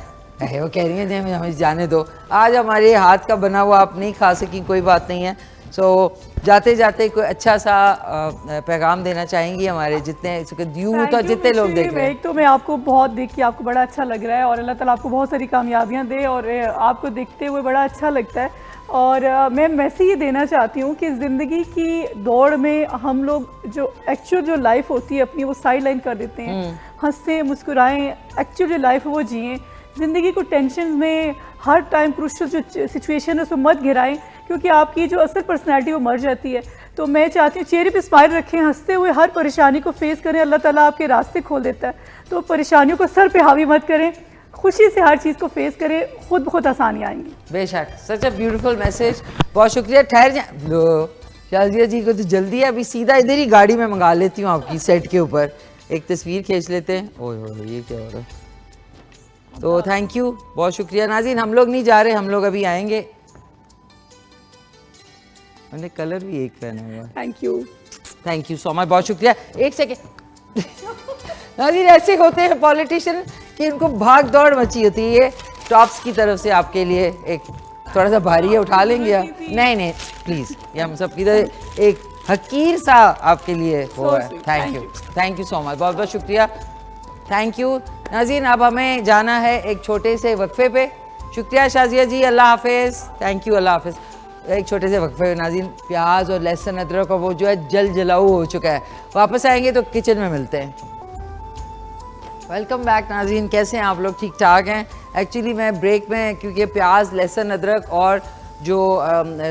है। वो कह रही हैं हमें जाने दो, आज हमारे हाथ का बना हुआ आप नहीं खा सकी, कोई बात नहीं है। सो जाते जाते कोई अच्छा सा पैगाम देना चाहेंगी हमारे जितने यूथ और जितने लोग देख रहे हैं? एक तो मैं आपको बहुत देख के आपको बड़ा अच्छा लग रहा है और अल्लाह ताला आपको बहुत सारी कामयाबियां दे और आपको देखते हुए बड़ा अच्छा लगता है। और मैं मैसेज ये देना चाहती हूँ कि ज़िंदगी की दौड़ में हम लोग जो एक्चुअल जो लाइफ होती है अपनी वो साइड लाइन कर देते हैं, हंसते मुस्कुराएं, एक्चुअल जो लाइफ है वो जिएं। ज़िंदगी को टेंशन में हर टाइम क्रूशल जो सिचुएशन है उसको मत गिराएं, क्योंकि आपकी जो असल पर्सनैलिटी वो मर जाती है। तो मैं चाहती हूँ चेहरे पे स्माइल रखें, हंसते हुए हर परेशानी को फेस करें, अल्लाह ताला आपके रास्ते खोल देता है। तो परेशानियों को सर पे हावी मत करें, खुशी से हर चीज़ को फेस करें, खुद बहुत आसानी आएंगी। बेशक, सच अ ब्यूटीफुल मैसेज। बहुत शुक्रिया। ठहर जा लो, शाजिया जी को तो जल्दी है, अभी सीधा इधर ही गाड़ी में मंगा लेती हूँ आपकी सेट के ऊपर, एक तस्वीर खींच लेते हैं। ओए ओए ये क्या हो रहा है? तो थैंक यू, बहुत शुक्रिया नाज़रीन। हम लोग नहीं जा रहे, हम लोग अभी आएंगे। मैंने कलर भी एक पहना हुआ। थैंक यू सो मच, बहुत शुक्रिया। एक सेकेंड नाज़रीन, ऐसे होते हैं पॉलिटिशियन कि इनको भाग दौड़ मची होती है। ये टॉप्स की तरफ से आपके लिए एक थोड़ा सा भारी है, उठा लेंगे या नहीं? नहीं प्लीज़, ये हम सब की तरह एक हकीर सा आपके लिए वो है। थैंक यू सो मच, बहुत बहुत शुक्रिया। थैंक यू नाज़रीन। अब हमें जाना है एक छोटे से वक्फे पे। शुक्रिया शाजिया जी, अल्लाह हाफिज़। थैंक यू, अल्लाह हाफिज़। एक छोटे से वक्फे नाज़रीन, प्याज और लहसुन अदरक का वो जो है जल जलाऊ हो चुका है। वापस आएंगे तो किचन में मिलते हैं। वेलकम बैक नाज़रीन, कैसे हैं आप लोग? ठीक ठाक हैं? एक्चुअली मैं ब्रेक में, क्योंकि प्याज लहसुन अदरक और जो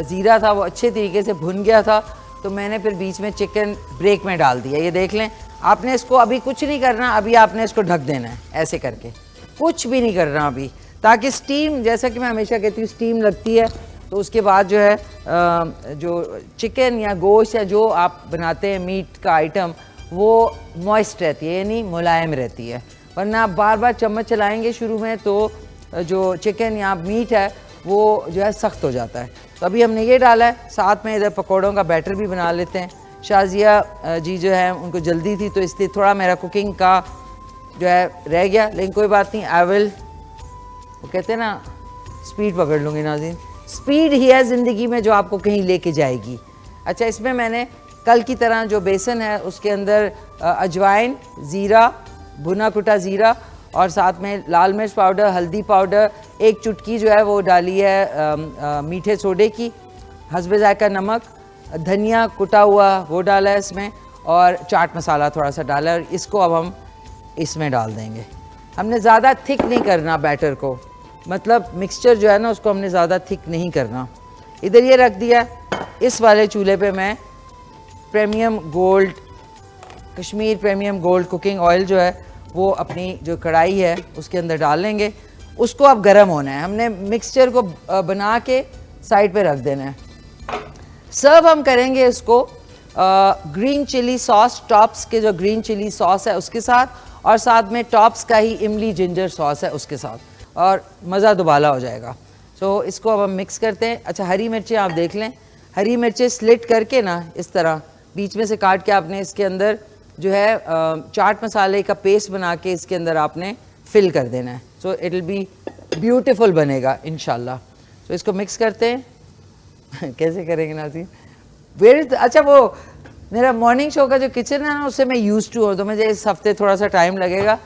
ज़ीरा था वो अच्छे तरीके से भुन गया था, तो मैंने फिर बीच में चिकन ब्रेक में डाल दिया। ये देख लें, आपने इसको अभी कुछ नहीं करना, अभी आपने इसको ढक देना है ऐसे करके, कुछ भी नहीं करना अभी, ताकि स्टीम, जैसा कि मैं हमेशा कहती हूँ, स्टीम लगती है तो उसके बाद जो है जो चिकन या गोश्त या जो आप बनाते हैं मीट का आइटम, वो मॉइस्ट रहती है, यानी मुलायम रहती है। वरना आप बार बार चम्मच चलाएंगे शुरू में तो जो चिकन या मीट है वो जो है सख्त हो जाता है। तो अभी हमने ये डाला है, साथ में इधर पकौड़ों का बैटर भी बना लेते हैं। शाजिया जी जो है उनको जल्दी थी तो इसलिए थोड़ा मेरा कुकिंग का जो है रह गया, लेकिन कोई बात नहीं। आई विल, वो कहते हैं ना, स्पीड पकड़ लूँगी नाज़रीन। स्पीड ही है ज़िंदगी में जो आपको कहीं लेके जाएगी। अच्छा, इसमें मैंने कल की तरह जो बेसन है उसके अंदर अजवाइन, ज़ीरा, भुना कुटा ज़ीरा और साथ में लाल मिर्च पाउडर, हल्दी पाउडर, एक चुटकी जो है वो डाली है मीठे सोडे की, हस्बे जायका नमक, धनिया कुटा हुआ वो डाला है इसमें, और चाट मसाला थोड़ा सा डाला है। और इसको अब हम इसमें डाल देंगे। हमने ज़्यादा थिक नहीं करना बैटर को, मतलब मिक्सचर जो है ना उसको हमने ज़्यादा थिक नहीं करना। इधर ये रख दिया। इस वाले चूल्हे पे मैं premium gold, Kashmir premium gold cooking oil जो है वो अपनी जो कढ़ाई है उसके अंदर डाल लेंगे। उसको अब गर्म होना है, हमने मिक्सचर को बना के साइड पे रख देना है। सर्व हम करेंगे इसको ग्रीन चिली सॉस, टॉप्स के जो ग्रीन चिली सॉस है उसके साथ, और साथ में टॉप्स का ही इमली जिंजर सॉस है उसके साथ, और मज़ा दुबाला हो जाएगा। तो इसको अब हम मिक्स करते हैं। अच्छा, हरी मिर्चें आप देख लें, हरी मिर्चें स्लिट करके ना इस तरह बीच में से काट के आपने इसके अंदर जो है चाट मसाले का पेस्ट बना के इसके अंदर आपने फिल कर देना है। So it will be beautiful बनेगा इंशाल्लाह। तो इसको मिक्स करते हैं। कैसे करेंगे नाज़रीन? अच्छा, वो मेरा मॉर्निंग शो का जो किचन है ना उससे मैं यूज़ टू हूँ, तो मुझे इस हफ्ते थोड़ा सा टाइम लगेगा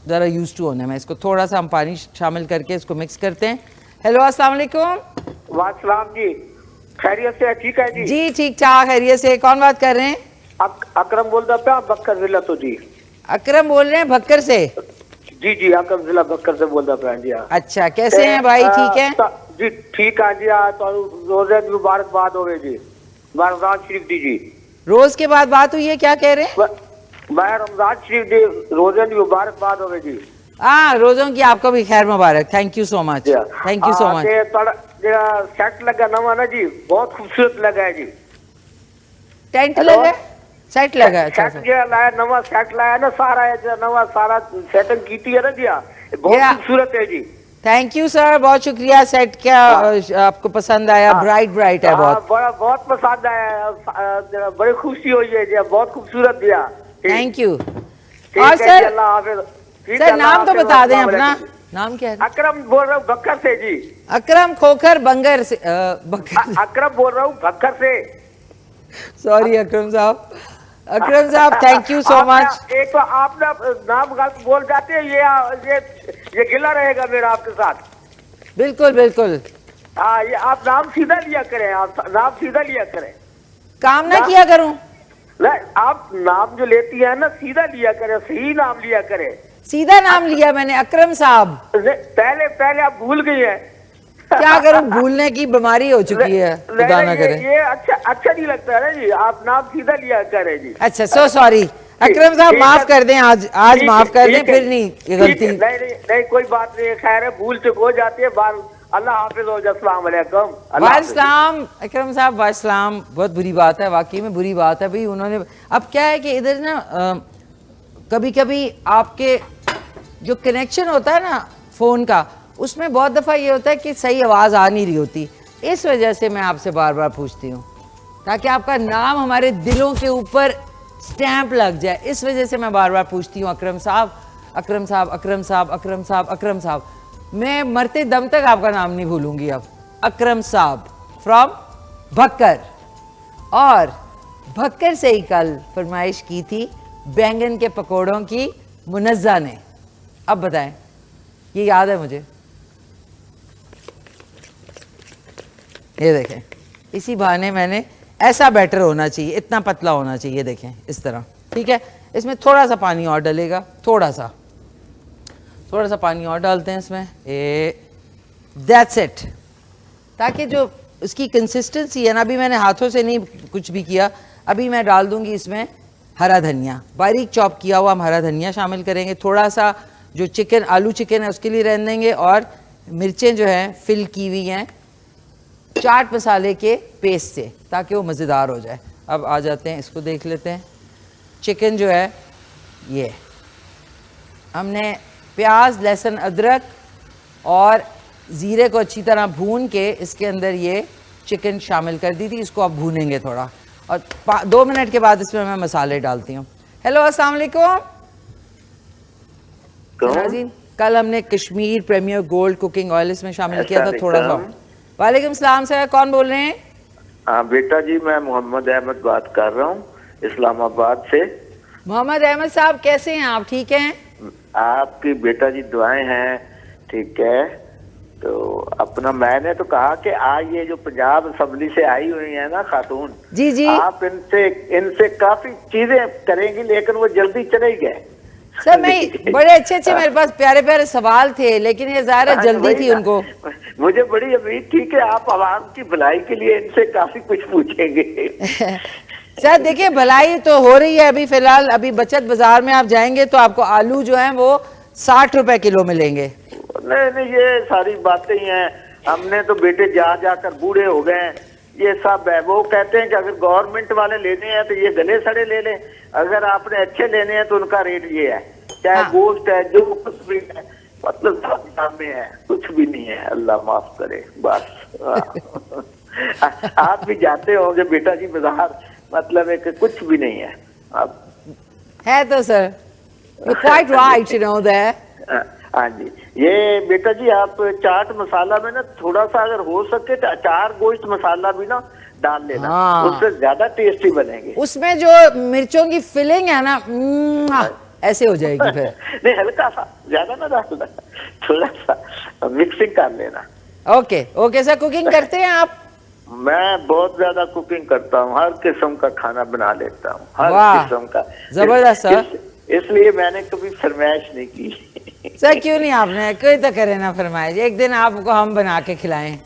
ज़रा यूज़ टू होने में। इसको थोड़ा सा हम पानी शामिल करके इसको मिक्स करते हैं। हेलो, अस्सलाम वालेकुम। वालेकुम जी, खैरियत से? ठीक है जी। जी ठीक ठाक, खैरियत से। कौन बात कर रहे हैं? अकरम बोलता पे, बक्कर जिला तो जी। अकरम बोल रहे हैं भक्कर से? जी जी, अकरम जिला बक्कर से बोलता पे जी। अच्छा, कैसे हैं भाई? ठीक है जी, ठीक है जी। तो रोजे की मुबारकबाद हो गई जी, रमजान शरीफ दी जी। रोज के बाद बात हुई है, क्या कह रहे हैं? मैं रमजान शरीफ दी, रोजे की मुबारकबाद हो गई जी। हाँ, रोजों की आपको भी खैर मुबारक। Thank you so much, thank you so much. सेट लगा नवा ना जी, बहुत खूबसूरत लगा है जी। टेंट लगा, सेट लगा? अच्छा, सेट जो लाया, नवा सेट लाया ना, सारा नवा सारा सेटिंग की है ना जी, बहुत खूबसूरत है जी। थैंक यू सर, बहुत शुक्रिया। सेट क्या आपको पसंद आया? ब्राइट ब्राइट है बहुत। बहुत पसंद आया, बड़ी खुशी हुई है जी, बहुत खूबसूरत दिया। Thank you. और सर नाम तो बता दें अपना, नाम क्या है? अकरम बोल रहा हूँ भक्कर से जी। अकरम खोखर बंगर से बकर। अकरम बोल रहा हूँ भक्कर से। सॉरी अकरम साहब, अकरम साहब थैंक यू सो मच। एक तो आप नाम गलत बोल जाते हैं, ये गिला रहेगा मेरा आपके साथ। बिल्कुल बिल्कुल। हाँ, ये आप नाम सीधा लिया करें, आप नाम सीधा लिया करें। काम ना किया करूं? नहीं, आप नाम जो लेती है ना सीधा लिया करें, सही नाम लिया करें। सीधा नाम लिया मैंने, अकरम साहब। पहले आप भूल गई हैं। क्या करूं, भूलने की बीमारी हो चुकी है, खुदा ना करे। ये अच्छा नहीं लगता है ना जी, आप नाम सीधा लिया करें जी। अच्छा, सो सॉरी अकरम साहब, माफ कर दें, आज माफ कर दें, फिर नहीं ये गलती। नहीं कोई बात नहीं, खैर है, भूल चुक हो जाती है बार। अल्लाह हाफिज हो, अस्सलाम वालेकुम। वालेकुम अकरम साहब, वालेकुम। बहुत बुरी बात है, वाकई में बुरी बात है भाई। उन्होंने अब क्या है कि इधर ना कभी कभी आपके जो कनेक्शन होता है ना फ़ोन का, उसमें बहुत दफ़ा ये होता है कि सही आवाज़ आ नहीं रही होती। इस वजह से मैं आपसे बार बार पूछती हूँ, ताकि आपका नाम हमारे दिलों के ऊपर स्टैंप लग जाए। इस वजह से मैं बार बार पूछती हूँ अकरम साहब, अकरम साहब, अकरम साहब, अकरम साहब, अकरम साहब। मैं मरते दम तक आपका नाम नहीं भूलूंगी अब। अकरम साहब फ्रॉम भक्कर। और भक्कर से ही कल फरमाइश की थी बैंगन के पकौड़ों की मुनज़्ज़ा ने। अब बताएं, ये याद है मुझे, ये देखें, इसी बहाने मैंने ऐसा बैटर होना चाहिए, इतना पतला होना चाहिए, देखें इस तरह, ठीक है। इसमें थोड़ा सा पानी और डलेगा, थोड़ा सा पानी और डालते हैं इसमें, दैट्स इट। ताकि जो उसकी कंसिस्टेंसी है ना, अभी मैंने हाथों से नहीं कुछ भी किया, अभी मैं डाल दूंगी इसमें हरा धनिया, बारीक चॉप किया हुआ हम हरा धनिया शामिल करेंगे। थोड़ा सा जो चिकन, आलू चिकन है उसके लिए रहने देंगे, और मिर्चें जो हैं फिल की हुई हैं चाट मसाले के पेस्ट से, ताकि वो मज़ेदार हो जाए। अब आ जाते हैं, इसको देख लेते हैं। चिकन जो है, ये हमने प्याज, लहसुन, अदरक और ज़ीरे को अच्छी तरह भून के इसके अंदर ये चिकन शामिल कर दी थी। इसको अब भूनेंगे थोड़ा, और 2 मिनट के बाद इसमें मैं मसाले डालती हूँ। हेलो, अस्सलाम वालेकुम नाज़रीन। कल हमने Kashmir premier gold cooking oil इसमें शामिल किया था थोड़ा सा। वालेकुम सलाम सर, कौन बोल रहे हैं? हाँ बेटा जी, मैं मोहम्मद अहमद बात कर रहा हूँ इस्लामाबाद से। मोहम्मद अहमद साहब, कैसे हैं आप? ठीक हैं? आपकी बेटा जी दुआएं हैं, ठीक है। तो अपना मैंने तो कहा कि आज ये जो पंजाब असेंबली से आई हुई है ना खातून, जी जी, आप इनसे काफी चीजें करेंगी, लेकिन वो जल्दी चले गए। सर मैं बड़े अच्छे मेरे पास प्यारे प्यारे सवाल थे, लेकिन ये ज़ाहिर है जल्दी थी उनको। मुझे बड़ी उम्मीद थी कि आप आवाम की भलाई के लिए इनसे काफी कुछ पूछेंगे। सर देखिए, भलाई तो हो रही है अभी फिलहाल। अभी बचत बाजार में आप जाएंगे तो आपको आलू जो है वो 60 रुपए किलो मिलेंगे। नहीं, ये सारी बातें ही हैं। हमने तो बेटे जा जाकर बूढ़े हो गए हैं। ये सब है, वो कहते हैं कि अगर गवर्नमेंट वाले लेने हैं तो ये गले सड़े ले लें, अगर आपने अच्छे लेने हैं तो उनका रेट ये है। चाहे गोश्त है, जो कुछ भी है, मतलब सब सामने है, कुछ भी नहीं है। अल्लाह माफ करे बस। आप भी जाते होंगे बेटा जी बाजार, मतलब है कि कुछ भी नहीं है अब है तो sir, you're quite right, you know that। हाँ जी, ये बेटा जी आप चाट मसाला में ना थोड़ा सा अगर हो सके तो अचार गोश्त मसाला भी ना डाल लेना, उससे ज्यादा टेस्टी बनेंगे। उसमें जो मिर्चों की फिलिंग है ना, ऐसे हो जाएगी फिर। नहीं, हल्का सा, ज्यादा ना डालना, थोड़ा सा मिक्सिंग कर लेना। ओके सर, कुकिंग करते हैं आप? मैं बहुत ज्यादा कुकिंग करता हूँ, हर किस्म का खाना बना लेता हूँ, हर किस्म का। जबरदस्त सर, इसलिए मैंने कभी फरमाइश नहीं की। सर क्यों नहीं, आपने कोई तो करे ना फरमाइश, एक दिन आपको हम बना के खिलाएं।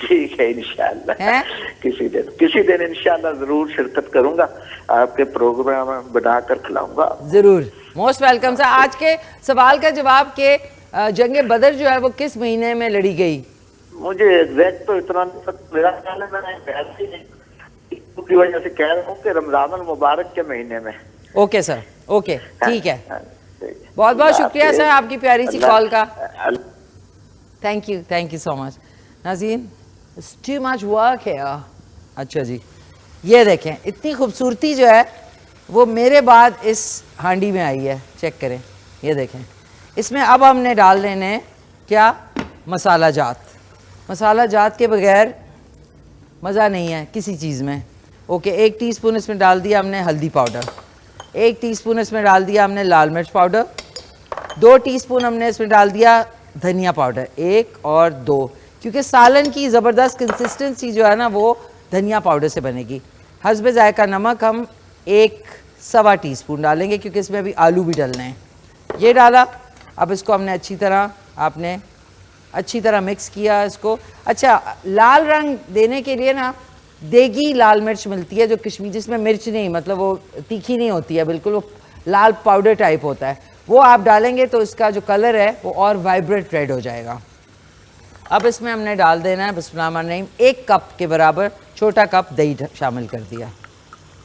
ठीक है, इंशाल्लाह किसी दिन इंशाल्लाह जरूर शिरकत करूंगा, आपके प्रोग्राम बनाकर खिलाऊंगा। जरूर, मोस्ट वेलकम सर। आज के सवाल का जवाब के जंग बदर जो है वो किस महीने में लड़ी गई? मुझे एग्जैक्ट तो इतना मेरा ख्याल है, मैंने की वजह से कह रहा हूँ कि रमजान मुबारक के महीने में। ओके सर, ओके ठीक है। बहुत बहुत शुक्रिया सर आपकी प्यारी सी कॉल का। Thank you so much. नाज़रीन, इट्स टू मच वर्क है। अच्छा जी, ये देखें, इतनी खूबसूरती जो है वो मेरे बाद इस हांडी में आई है। चेक करें, ये देखें, इसमें अब हमने डाल देने हैं क्या, मसाला जात। मसाला जात के बगैर मज़ा नहीं है किसी चीज़ में। ओके, 1 टीस्पून इसमें डाल दिया हमने हल्दी पाउडर, 1 टीस्पून इसमें डाल दिया हमने लाल मिर्च पाउडर, 2 टीस्पून हमने इसमें डाल दिया धनिया पाउडर, 1 और 2, क्योंकि सालन की ज़बरदस्त कंसिस्टेंसी जो है ना वो धनिया पाउडर से बनेगी। हस्बे जायका नमक हम 1 सवा टीस्पून डालेंगे क्योंकि इसमें अभी आलू भी डालने हैं। ये डाला, अब इसको हमने आपने अच्छी तरह मिक्स किया इसको। अच्छा, लाल रंग देने के लिए ना देगी लाल मिर्च मिलती है जो कश्मीर, जिसमें मिर्च नहीं, मतलब वो तीखी नहीं होती है बिल्कुल, वो लाल पाउडर टाइप होता है, वो आप डालेंगे तो इसका जो कलर है वो और वाइब्रेंट रेड हो जाएगा। अब इसमें हमने डाल देना है बिस्मिल्लाहिर्रहमानिर्रहीम 1 कप के बराबर, छोटा कप दही शामिल कर दिया,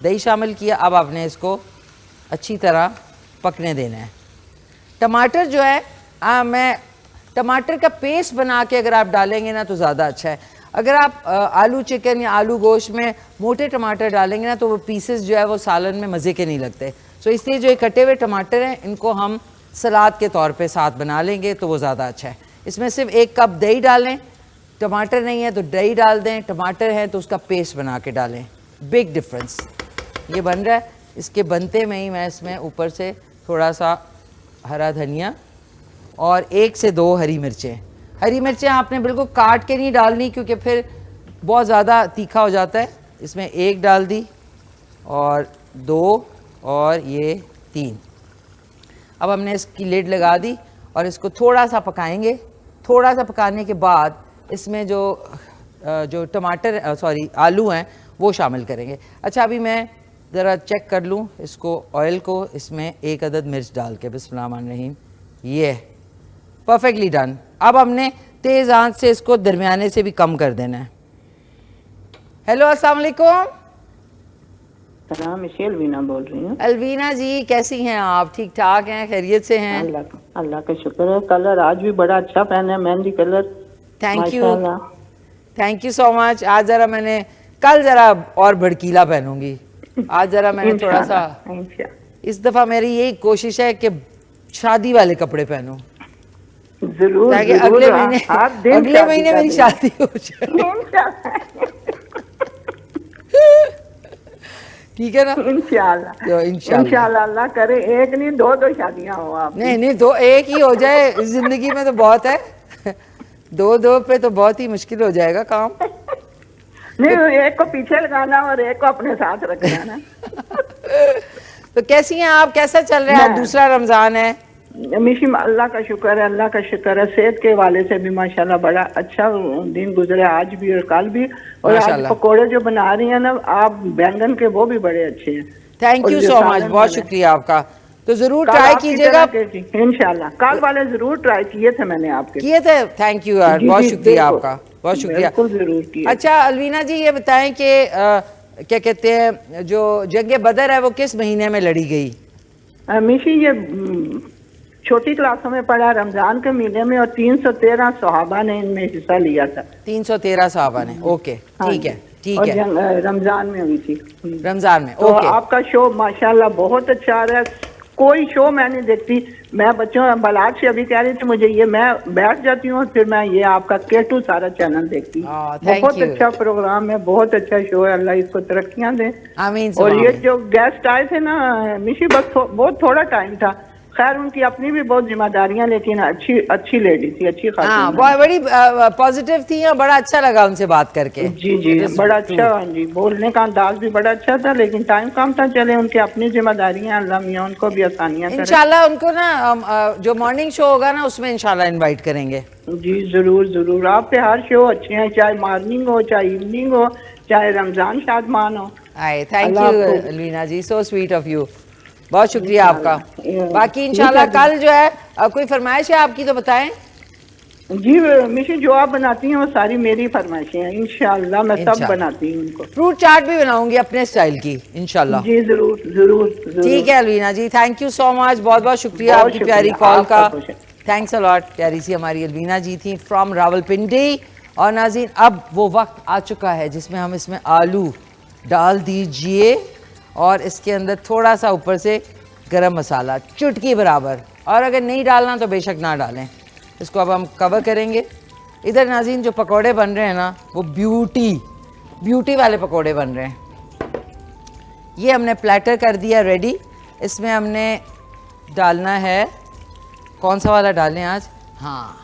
दही शामिल किया। अब आपने इसको अच्छी तरह पकने देना है। टमाटर जो है मैं टमाटर का पेस्ट बना के अगर आप डालेंगे ना तो ज़्यादा अच्छा है। अगर आप आलू चिकन या आलू गोश्त में मोटे टमाटर डालेंगे ना तो वो पीसेस जो है वो सालन में मज़े के नहीं लगते। सो इसलिए जो ये कटे हुए टमाटर हैं इनको हम सलाद के तौर पे साथ बना लेंगे तो वो ज़्यादा अच्छा है। इसमें सिर्फ 1 कप दही डालें, टमाटर नहीं है तो दही डाल दें, टमाटर है तो उसका पेस्ट बना के डालें, बिग डिफरेंस। ये बन रहा है, इसके बनते में ही मैं इसमें ऊपर से थोड़ा सा हरा धनिया और 1 से 2 हरी मिर्चें। हरी मिर्चें आपने बिल्कुल काट के नहीं डालनी क्योंकि फिर बहुत ज़्यादा तीखा हो जाता है। इसमें 1 डाल दी और 2 और ये 3। अब हमने इसकी लिड लगा दी और इसको थोड़ा सा पकाएंगे। थोड़ा सा पकाने के बाद इसमें जो टमाटर आलू हैं वो शामिल करेंगे। अच्छा, अभी मैं ज़रा चेक कर लूँ इसको, ऑयल को, इसमें 1 अदद मिर्च डाल के बिस्मिल्लाहिर्रहमानिर्रहीम, ये परफेक्टली डन। अब हमने तेज़ आंच से इसको दरमियाने से भी कम कर देना है। हेलो, अस्सलाम वालेकुम। सलाम, मिशी अलवीना बोल रही हूँ। अलवीना जी, कैसी हैं आप? ठीक ठाक हैं, खैरियत से हैं? अल्लाह का शुक्र है। कलर आज भी बड़ा अच्छा पहना है, mehndi colour. Thank you so much. आज ज़रा मैंने, कल ज़रा और भड़कीला पहनूंगी, आज ज़रा मैंने थोड़ा सा, इस दफ़ा मेरी यही कोशिश है कि शादी वाले कपड़े पहनूं, जरूर, ताकि अगले महीने मेरी शादी हो जाए। ठीक है ना? इंशाल्लाह अल्लाह करे 1 नहीं 2 शादियां हो आप। नहीं, 2 1 ही हो जाए जिंदगी में तो बहुत है। 2 पे तो बहुत ही मुश्किल हो जाएगा काम। नहीं, 1 को पीछे लगाना और 1 को अपने साथ रखना ना। तो कैसी हैं आप? कैसा चल रहा है? दूसरा रमजान है। मिशी, अल्लाह का शुक्र है, अल्लाह का शुक्र है। सेहत के हवाले से भी माशाल्लाह बड़ा अच्छा दिन गुजरे, आज भी और कल भी। और आज पकोड़े जो बना रही हैं ना आप बैंगन के, वो भी बड़े अच्छे हैं। थैंक यू सो मच, बहुत शुक्रिया आपका। तो जरूर ट्राई कीजिएगा इंशाल्लाह। कल वाले जरूर ट्राई किए थे मैंने, आपके किए थे। थैंक यू यार, बहुत शुक्रिया आपका, बहुत शुक्रिया। जरूर किए। अच्छा अलवीना जी, ये बताएं कि क्या कहते हैं, जो जंग बदर है वो किस महीने में लड़ी गई? मिशी, ये छोटी क्लासों में पढ़ा, रमजान के महीने में, और 313 सहाबा ने इनमें हिस्सा लिया था। 313 सहाबा ने, ओके, ठीक है, ठीक है। रमजान में हुई थी, रमजान में। तो आपका शो माशाल्लाह बहुत अच्छा आ रहा है। कोई शो मैं नहीं देखती, मैं बच्चों बलाट से अभी कह रही थी मुझे, ये मैं बैठ जाती हूँ और फिर मैं ये आपका K2 सारा चैनल देखती हूँ। बहुत अच्छा प्रोग्राम है, बहुत अच्छा शो है, अल्लाह इसको तरक्कियां दे। आमीन। और ये जो गेस्ट आए थे ना मिशी, बस बहुत थोड़ा टाइम था। खैर, उनकी अपनी भी बहुत जिम्मेदारियां, लेकिन अच्छी लेडी थी, अच्छी खासी, बड़ी पॉजिटिव थी और बड़ा अच्छा लगा उनसे बात करके। जी, बड़ा अच्छा जी, बोलने का अंदाज भी बड़ा अच्छा था, लेकिन टाइम कम था। चले, उनकी अपनी जिम्मेदारियां, अल्लाह मियां उनको भी आसानियां करे। इंशाल्लाह उनको ना जो मॉर्निंग शो होगा ना उसमें इंशाल्लाह इनवाइट करेंगे। जी जरूर। आपके हर शो अच्छे हैं, चाहे मॉर्निंग हो, चाहे इवनिंग हो, चाहे रमजान शादमान हो। Thank you Alvina ji, so sweet of you, बहुत शुक्रिया आपका। बाकी इंशाल्लाह कल जो है कोई फरमाइश है आपकी तो बताएं। जी मिशी, जो आप बनाती हैं वो सारी मेरी फरमाइशें हैं, इंशाल्लाह मैं सब बनाती हूँ उनको। फ्रूट चाट भी बनाऊंगी अपने स्टाइल की इंशाल्लाह। जी जरूर। ठीक है अलवीना जी, थैंक यू सो मच, बहुत बहुत शुक्रिया आपकी प्यारी कॉल का। Thanks a lot. प्यारी सी हमारी अलवीना जी थी फ्रॉम रावलपिंडी। और नाज़रीन, अब वो वक्त आ चुका है जिसमें हम इसमें आलू डाल दीजिए और इसके अंदर थोड़ा सा ऊपर से गरम मसाला, चुटकी बराबर, और अगर नहीं डालना तो बेशक ना डालें। इसको अब हम कवर करेंगे। इधर नाज़रीन जो पकोड़े बन रहे हैं ना, वो ब्यूटी वाले पकोड़े बन रहे हैं। ये हमने प्लेटर कर दिया रेडी। इसमें हमने डालना है, कौन सा वाला डालें आज? हाँ,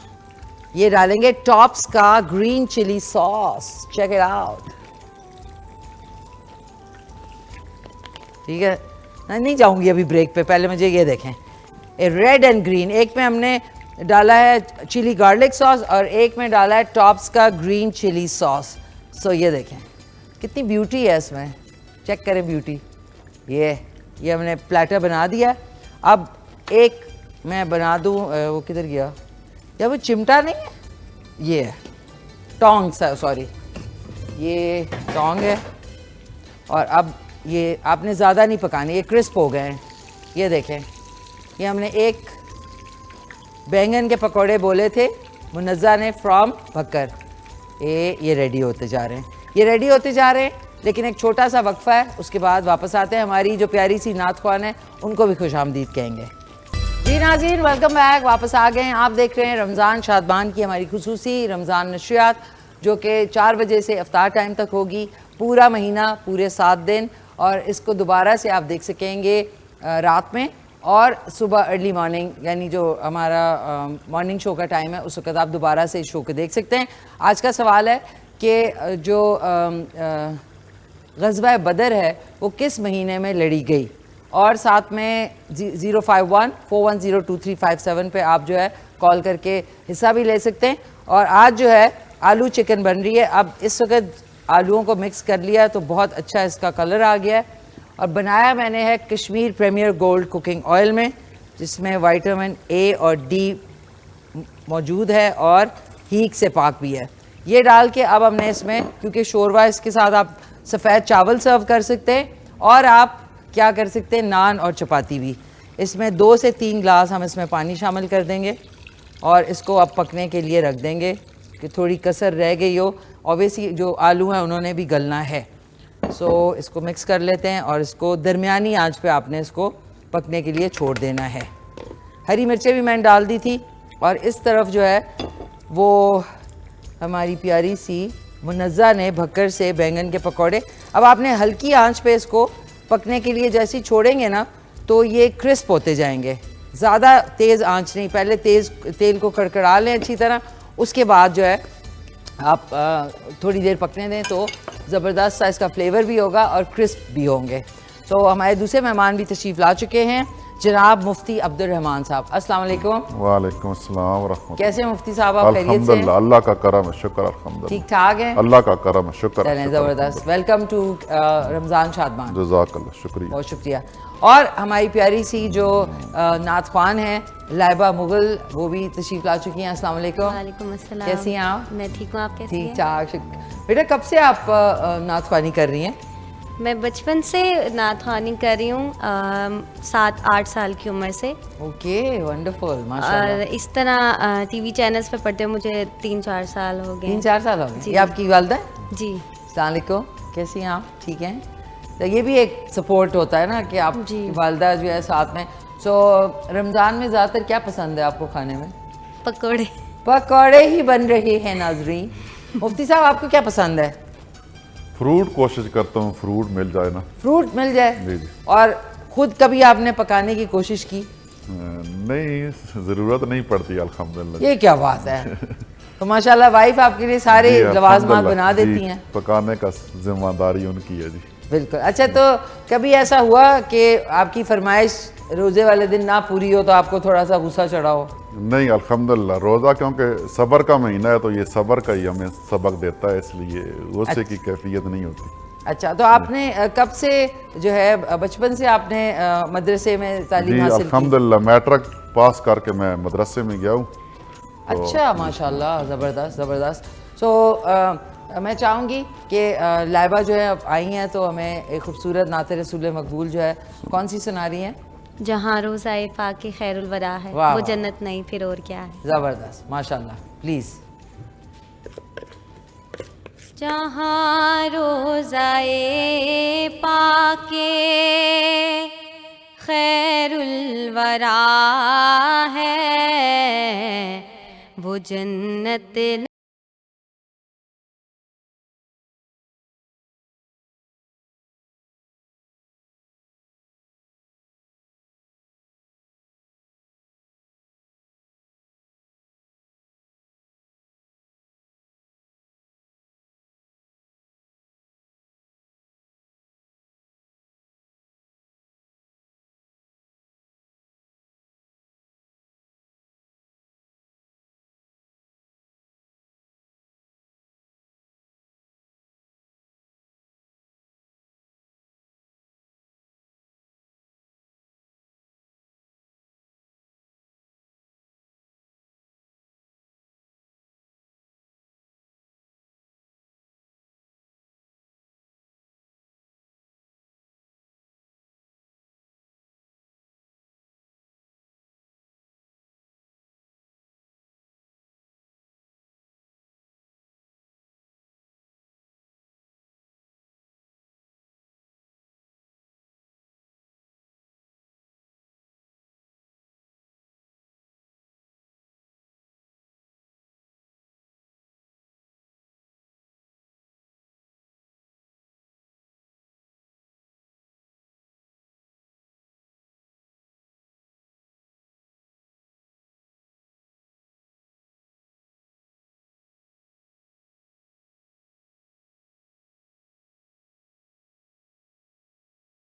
ये डालेंगे टॉप्स का green chilli sauce. Check it out. ठीक है, मैं नहीं जाऊंगी अभी ब्रेक पे, पहले मुझे ये देखें। रेड एंड ग्रीन, एक में हमने डाला है चिली गार्लिक सॉस और एक में डाला है टॉप्स का ग्रीन चिली सॉस। सो ये देखें कितनी ब्यूटी है इसमें, चेक करें ब्यूटी। ये हमने प्लेटर बना दिया। अब एक मैं बना दूँ, वो किधर गया? या वो चिमटा नहीं है, ये है टोंग, सॉरी ये टोंग है। और अब ये आपने ज़्यादा नहीं पकाने, ये क्रिस्प हो गए हैं। ये देखें, ये हमने एक बैंगन के पकोड़े बोले थे मुनज़्ज़ा ने फ्रॉम भक्कर। ये रेडी होते जा रहे हैं, ये रेडी होते जा रहे हैं। लेकिन एक छोटा सा वक्फा है, उसके बाद वापस आते हैं। हमारी जो प्यारी सी नात ख्वान है उनको भी खुशामदीद कहेंगे। जी नाज़रीन, वेलकम बैक, वापस आ गए हैं। आप देख रहे हैं रमज़ान शादबान की हमारी खुसूसी रमज़ान नशरियात, जो कि 4 बजे से इफ्तार टाइम तक होगी, पूरा महीना, पूरे 7 दिन। और इसको दोबारा से आप देख सकेंगे रात में और सुबह अर्ली मॉर्निंग, यानी जो हमारा मॉर्निंग शो का टाइम है उस वक्त आप दोबारा से इस शो को देख सकते हैं। आज का सवाल है कि जो ग़ज़वा बदर है वो किस महीने में लड़ी गई, और साथ में 05141022357 पे आप जो है कॉल करके हिस्सा भी ले सकते हैं। और आज जो है आलू चिकन बन रही है। अब इस वक्त आलूओं को मिक्स कर लिया है तो बहुत अच्छा इसका कलर आ गया है। और बनाया मैंने है Kashmir premier gold cooking oil में, जिसमें विटामिन ए और डी मौजूद है और हीक से पाक भी है। ये डाल के अब हमने इसमें, क्योंकि शोरवा इसके साथ आप सफ़ेद चावल सर्व कर सकते हैं और आप क्या कर सकते हैं, नान और चपाती भी। इसमें 2 से 3 ग्लास हम इसमें पानी शामिल कर देंगे और इसको अब पकने के लिए रख देंगे कि थोड़ी कसर रह गई हो। ऑब्वियसली जो आलू हैं उन्होंने भी गलना है। सो इसको मिक्स कर लेते हैं और इसको दरमियानी आंच पे आपने इसको पकने के लिए छोड़ देना है। हरी मिर्चें भी मैंने डाल दी थी। और इस तरफ जो है वो हमारी प्यारी सी मुनज़्ज़ा ने भक्कर से बैंगन के पकौड़े। अब आपने हल्की आंच पे इसको पकने के लिए जैसे ही छोड़ेंगे ना तो ये क्रिस्प होते जाएंगे। ज़्यादा तेज़ आंच नहीं, पहले तेल को कड़कड़ा लें अच्छी तरह, उसके बाद जो है आप थोड़ी देर पकने दें तो ज़बरदस्त सा इसका फ्लेवर भी होगा और क्रिस्प भी होंगे। तो हमारे दूसरे मेहमान भी तशरीफ़ ला चुके हैं, जनाब मुफ्ती अब्दुल रहमान साहब। अस्सलाम वालेकुम। वालेकुम अस्सलाम व रहमतुल्लाह। कैसे हैं मुफ्ती साहब, आप खैरियत से हैं? अल्हम्दुलिल्लाह, अल्लाह का करम है, शुक्र अल्हम्दुलिल्लाह। ठीक ठाक है, अल्लाह का करम है, शुक्र। चलें ज़बरदस्त। वेलकम टू रमज़ान शादबान। जज़ाकल्लाह, शुक्रिया, बहुत शुक्रिया। और हमारी प्यारी सी जो नात ख्वान है लाइबा मुगल, वो भी तशरीफ़ ला चुकी हैं। अस्सलाम वालेकुम। वालेकुम अस्सलाम। कैसी हैं आप? मैं ठीक हूँ, आप कैसी हैं? ठीक ठाक। बेटा कब से आप नात ख्वानी कर रही हैं? मैं बचपन से नात ख्वानी कर रही हूँ, 7-8 साल की उम्र से। ओके, वंडरफुल, और माशाल्लाह। इस तरह टीवी चैनल्स पे पढ़ते हुए मुझे 3-4 साल हो गए। 3-4 साल हो गए। जी। ये आपकी वालदा है? जी। अस्सलाम वालेकुम, कैसी हैं आप? ठीक हैं। तो ये भी एक सपोर्ट होता है ना कि आप वालदा जो है साथ में। सो रमज़ान में ज़्यादातर क्या पसंद है आपको खाने में? पकौड़े। पकौड़े ही बन रहे हैं नाजरीन। मुफ्ती साहब आपको क्या पसंद है? फ्रूट कोशिश करता हूँ, फ्रूट मिल जाए ना। फ्रूट मिल जाए। जी जी। और खुद कभी आपने पकाने की कोशिश की? नहीं, ज़रूरत नहीं पड़ती अल्हम्दुलिल्लाह। ये क्या बात है। तो माशाल्लाह वाइफ आपके लिए सारे जी, लवाजमात अल्हम्दुलिल्लाह, बना देती जी, हैं। पकाने का जिम्मेदारी उनकी है जी। बिल्कुल। अच्छा, तो कभी ऐसा हुआ कि आपकी फरमाइश रोज़े वाले दिन ना पूरी हो तो आपको थोड़ा सा गुस्सा चढ़ा हो? नहीं, अल्हम्दुलिल्लाह, रोज़ा क्योंकि सब्र का महीना है तो ये सब्र का ही हमें सबक देता है, इसलिए गुस्से की कैफियत नहीं होती। अच्छा, तो आपने कब से जो है बचपन से आपने मदरसे में तालीम जी, हासिल की? अल्हम्दुलिल्लाह, मैट्रिक पास करके मैं मदरसे में गया हूँ। अच्छा, माशाल्लाह, ज़बरदस्त ज़बरदस्त। सो मैं चाहूँगी कि लाइबा जो है अब आई हैं तो हमें एक खूबसूरत नाते रसूल मकबूल जो है कौन सी सुना रही हैं? जहाँ रोज़ आए पाके खैरुल वरा है, वाह, वो वाह। जन्नत नहीं फिर और क्या है। ज़बरदस्त, माशाल्लाह, प्लीज़। जहाँ रोज़ाए पाके खैरुल दिलवरा है, वो जन्नत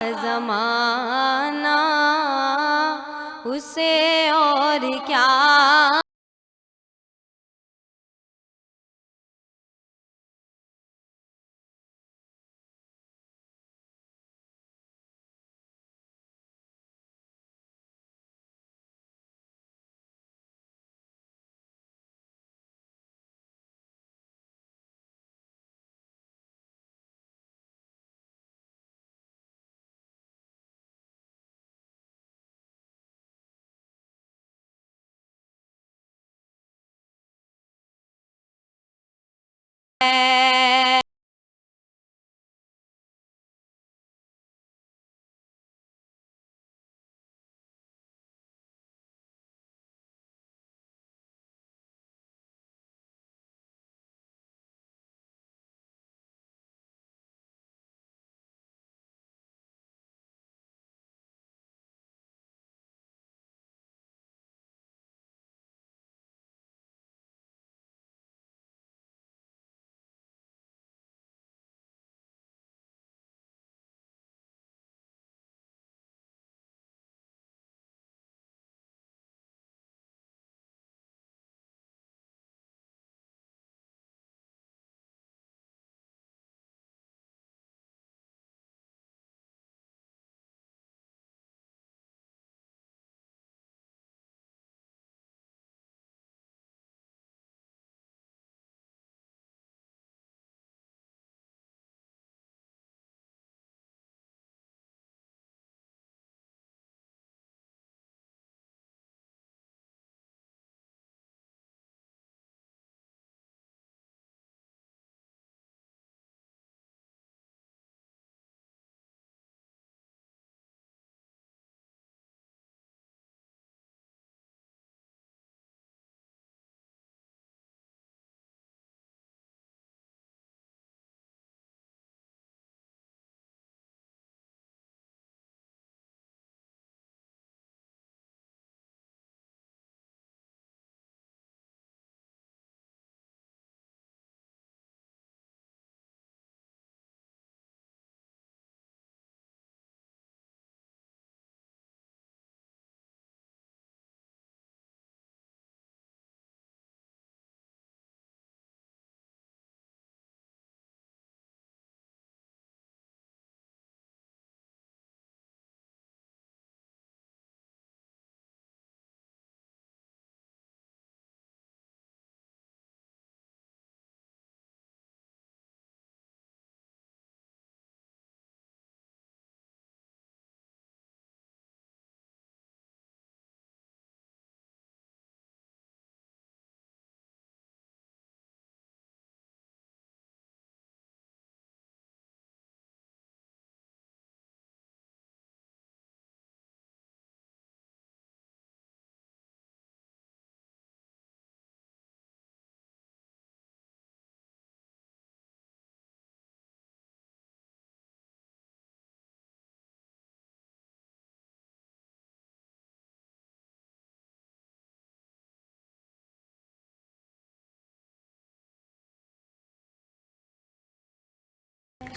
ज़माना उसे और क्या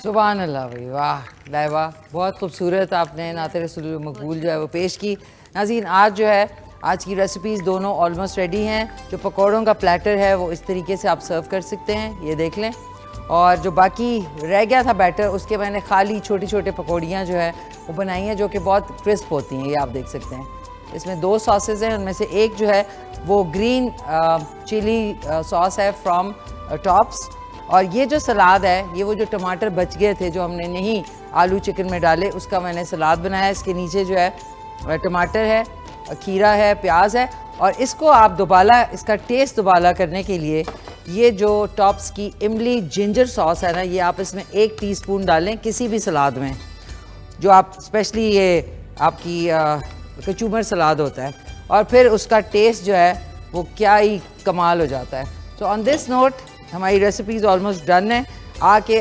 सुभान अल्लाह भाई, वाह लाइबा, बहुत खूबसूरत आपने नात रसूल मकबूल जो है वो पेश की। नाज़रीन, आज जो है आज की रेसिपीज़ दोनों ऑलमोस्ट रेडी हैं। जो पकौड़ों का प्लेटर है वो इस तरीके से आप सर्व कर सकते हैं, ये देख लें। और जो बाकी रह गया था बैटर, उसके मैंने खाली छोटी छोटे पकौड़ियाँ जो है वो बनाई हैं, जो कि बहुत क्रिस्प होती हैं, ये आप देख सकते हैं। इसमें 2 सॉसेज हैं, उनमें से एक जो है वो ग्रीन चिली सॉस है फ्रॉम टॉप्स, और ये जो सलाद है ये वो जो टमाटर बच गए थे जो हमने नहीं आलू चिकन में डाले, उसका मैंने सलाद बनाया। इसके नीचे जो है टमाटर है, खीरा है, प्याज है, और इसको आप दोबारा इसका टेस्ट दोबारा करने के लिए ये जो टॉप्स की इमली जिंजर सॉस है ना, ये आप इसमें 1 टीस्पून डालें किसी भी सलाद में, जो आप स्पेशली ये आपकी कचूमर सलाद होता है, और फिर उसका टेस्ट जो है वो क्या ही कमाल हो जाता है। सो ऑन दिस नोट हमारी रेसिपीज़ ऑलमोस्ट डन है। आके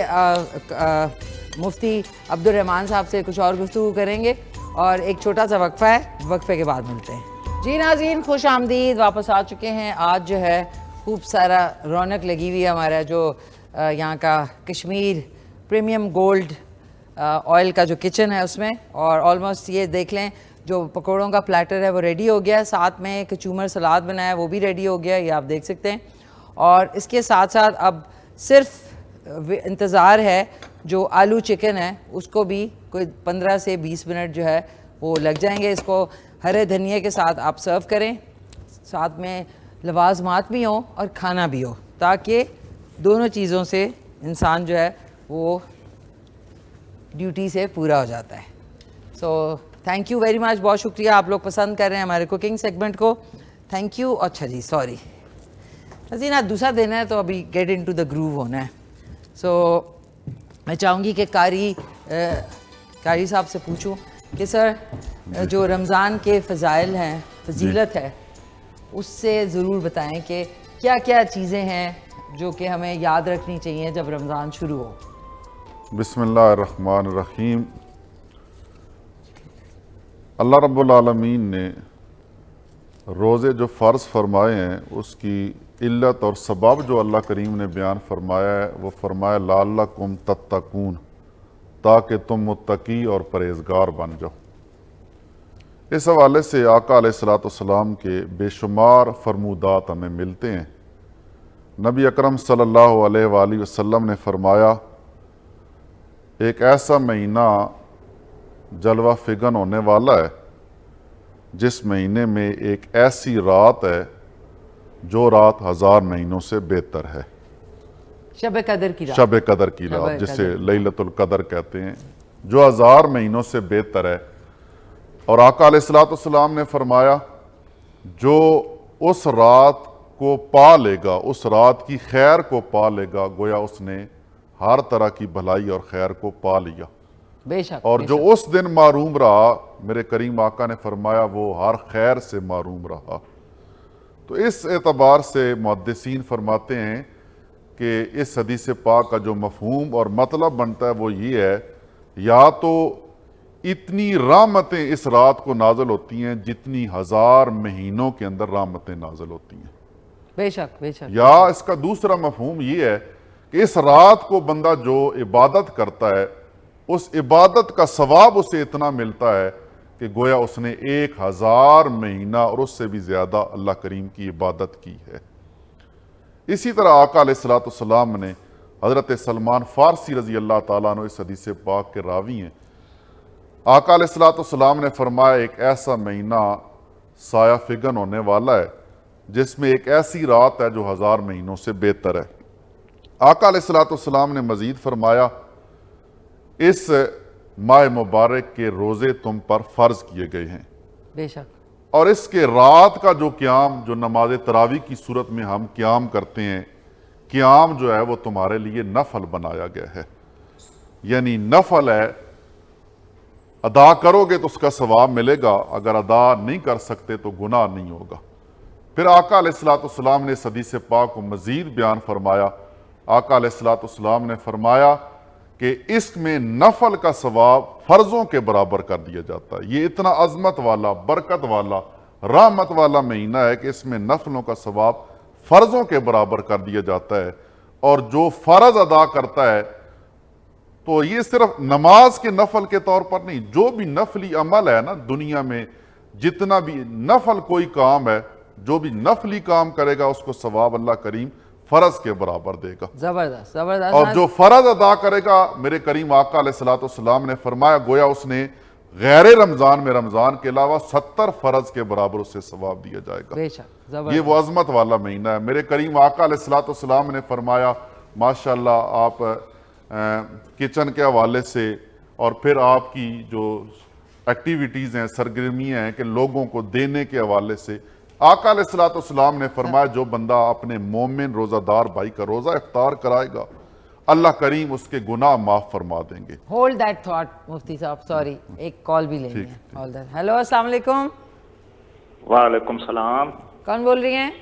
मुफ्ती अब्दुल रहमान साहब से कुछ और गुफ्तगू करेंगे, और एक छोटा सा वक्फा है, वक्फे के बाद मिलते हैं। जी नाज़रीन, खुश आमदीद, वापस आ चुके हैं। आज जो है खूब सारा रौनक लगी हुई है हमारा जो यहाँ का कश्मीर प्रीमियम गोल्ड ऑयल का जो किचन है उसमें, और ऑलमोस्ट ये देख लें जो पकौड़ों का प्लेटर है वो रेडी हो गया है, साथ में कचूमर सलाद बनाया है वो भी रेडी हो गया है, ये आप देख सकते हैं। और इसके साथ साथ अब सिर्फ इंतज़ार है जो आलू चिकन है उसको भी कोई 15 से 20 मिनट जो है वो लग जाएंगे। इसको हरे धनिए के साथ आप सर्व करें, साथ में लवाजमात भी हों और खाना भी हो, ताकि दोनों चीज़ों से इंसान जो है वो ड्यूटी से पूरा हो जाता है। So thank you very much, बहुत शुक्रिया, आप लोग पसंद कर रहे हैं हमारे कुकिंग सेगमेंट को, थैंक यू। अच्छा जी, सॉरी हसीना, दूसरा दिन है तो अभी get into the groove होना है। सो मैं चाहूँगी कि कारी साहब से पूछूं कि सर जो रमज़ान के फ़ज़ाइल हैं, फजीलत है, उससे ज़रूर बताएं कि क्या क्या चीज़ें हैं जो कि हमें याद रखनी चाहिए जब रमज़ान शुरू हो। बिस्मिल्लाहिर्रहमानिर्रहीम। अल्लाह रब्बुल आलमीन ने रोज़े जो फ़र्ज़ फरमाए हैं उसकी इल्लत और सबब जो अल्लाह करीम ने बयान फरमाया है, वो फरमाया लअल्लकुम तत्तकून, ताकि तुम मुत्तकी और परहेज़गार बन जाओ। इस हवाले से आका अलैहिस्सलाम के बेशुमार फरमूदात हमें मिलते हैं। नबी अकरम सल्लल्लाहु अलैहि वसल्लम ने फरमाया, एक ऐसा महीना जलवा फिगन होने वाला है जिस महीने में एक ऐसी रात है जो रात 1000 महीनों से बेहतर है। शब कदर की रात, शब कदर की रात जिसे लैलतुल कदर कहते हैं, जो 1000 महीनों से बेहतर है। और आका अलैहिस्सलाम ने फरमाया, जो उस रात को पा लेगा, उस रात की खैर को पा लेगा, गोया उसने हर तरह की भलाई और खैर को पा लिया। बेशक। और जो उस दिन मारूम रहा, मेरे करीम आका ने फरमाया, वो हर खैर से मारूम रहा। तो इस एतबार से मुहद्दिसीन फरमाते हैं कि इस हदीस पाक का जो मफहूम और मतलब बनता है वो ये है, या तो इतनी रहमतें इस रात को नाजल होती हैं जितनी 1000 महीनों के अंदर रहमतें नाजल होती हैं। बेशक बेशक। या इसका दूसरा मफहूम ये है कि इस रात को बंदा जो इबादत करता है, उस इबादत का सवाब उसे इतना मिलता है कि गोया उसने 1000 महीना और उससे भी ज़्यादा अल्लाह करीम की इबादत की है। इसी तरह आका अलैहिस्सलाम ने, हज़रत सलमान फ़ारसी रज़ी अल्लाह ताला अन्हु इस हदीस पाक के रावी हैं, आका अलैहिस्सलाम ने फरमाया, एक ऐसा महीना साया फिगन होने वाला है जिसमें एक ऐसी रात है जो 1000 महीनों से बेहतर है। आका अलैहिस्सलाम ने मज़ीद फरमाया, इस माह मुबारक के रोज़े तुम पर फ़र्ज किए गए हैं। बेशक। और इसके रात का जो क़याम, जो नमाज तरावी की सूरत में हम क़याम करते हैं, क़याम जो है वो तुम्हारे लिए नफल बनाया गया है, यानी नफल है, अदा करोगे तो उसका सवाब मिलेगा, अगर अदा नहीं कर सकते तो गुनाह नहीं होगा। फिर आका अलैहिस्सलाम ने इस हदीस पाक को मज़ीद बयान फरमाया। आका अलैहिस्सलाम ने फरमाया कि इसमें नफल का सवाब फ़र्ज़ों के बराबर कर दिया जाता है। ये इतना अज़मत वाला, बरकत वाला, रहमत वाला महीना है कि इसमें नफलों का सवाब फ़र्ज़ों के बराबर कर दिया जाता है। और जो फ़र्ज़ अदा करता है तो ये सिर्फ नमाज के नफल के तौर पर नहीं, जो भी नफली अमल है ना दुनिया में, जितना भी नफल कोई काम है, जो भी नफली काम करेगा उसको सवाब अल्लाह करीम फर्ज के बराबर देगा। जबरदस्त जबरदस्त। और जो फर्ज अदा करेगा, मेरे करीम आका अलैहिस्सलाम ने फरमाया, गोया उसने गैर रमजान में रमजान के अलावा 70 फर्ज के बराबर उससे सवाब दिया जाएगा। बेशक ये वो अजमत वाला महीना है। मेरे करीम आका अलैहिस्सलाम ने फरमाया, माशाल्लाह आप किचन के हवाले से और फिर आपकी जो एक्टिविटीज़ हैं, सरगर्मियाँ हैं कि लोगों को देने के हवाले से, आका अलैहिस्सलाम ने फरमाया जो बंदा अपने मोमिन रोज़ादार भाई का रोज़ा इफ्तार कराएगा, अल्लाह करीम उसके गुनाह माफ़ फरमा देंगे। होल्ड दैट थॉट मुफ्ती साहब, सॉरी एक कॉल भी लेनी है। Hold that. हेलो अस्सलाम वालेकुम। वालेकुम सलाम। कौन बोल रही हैं?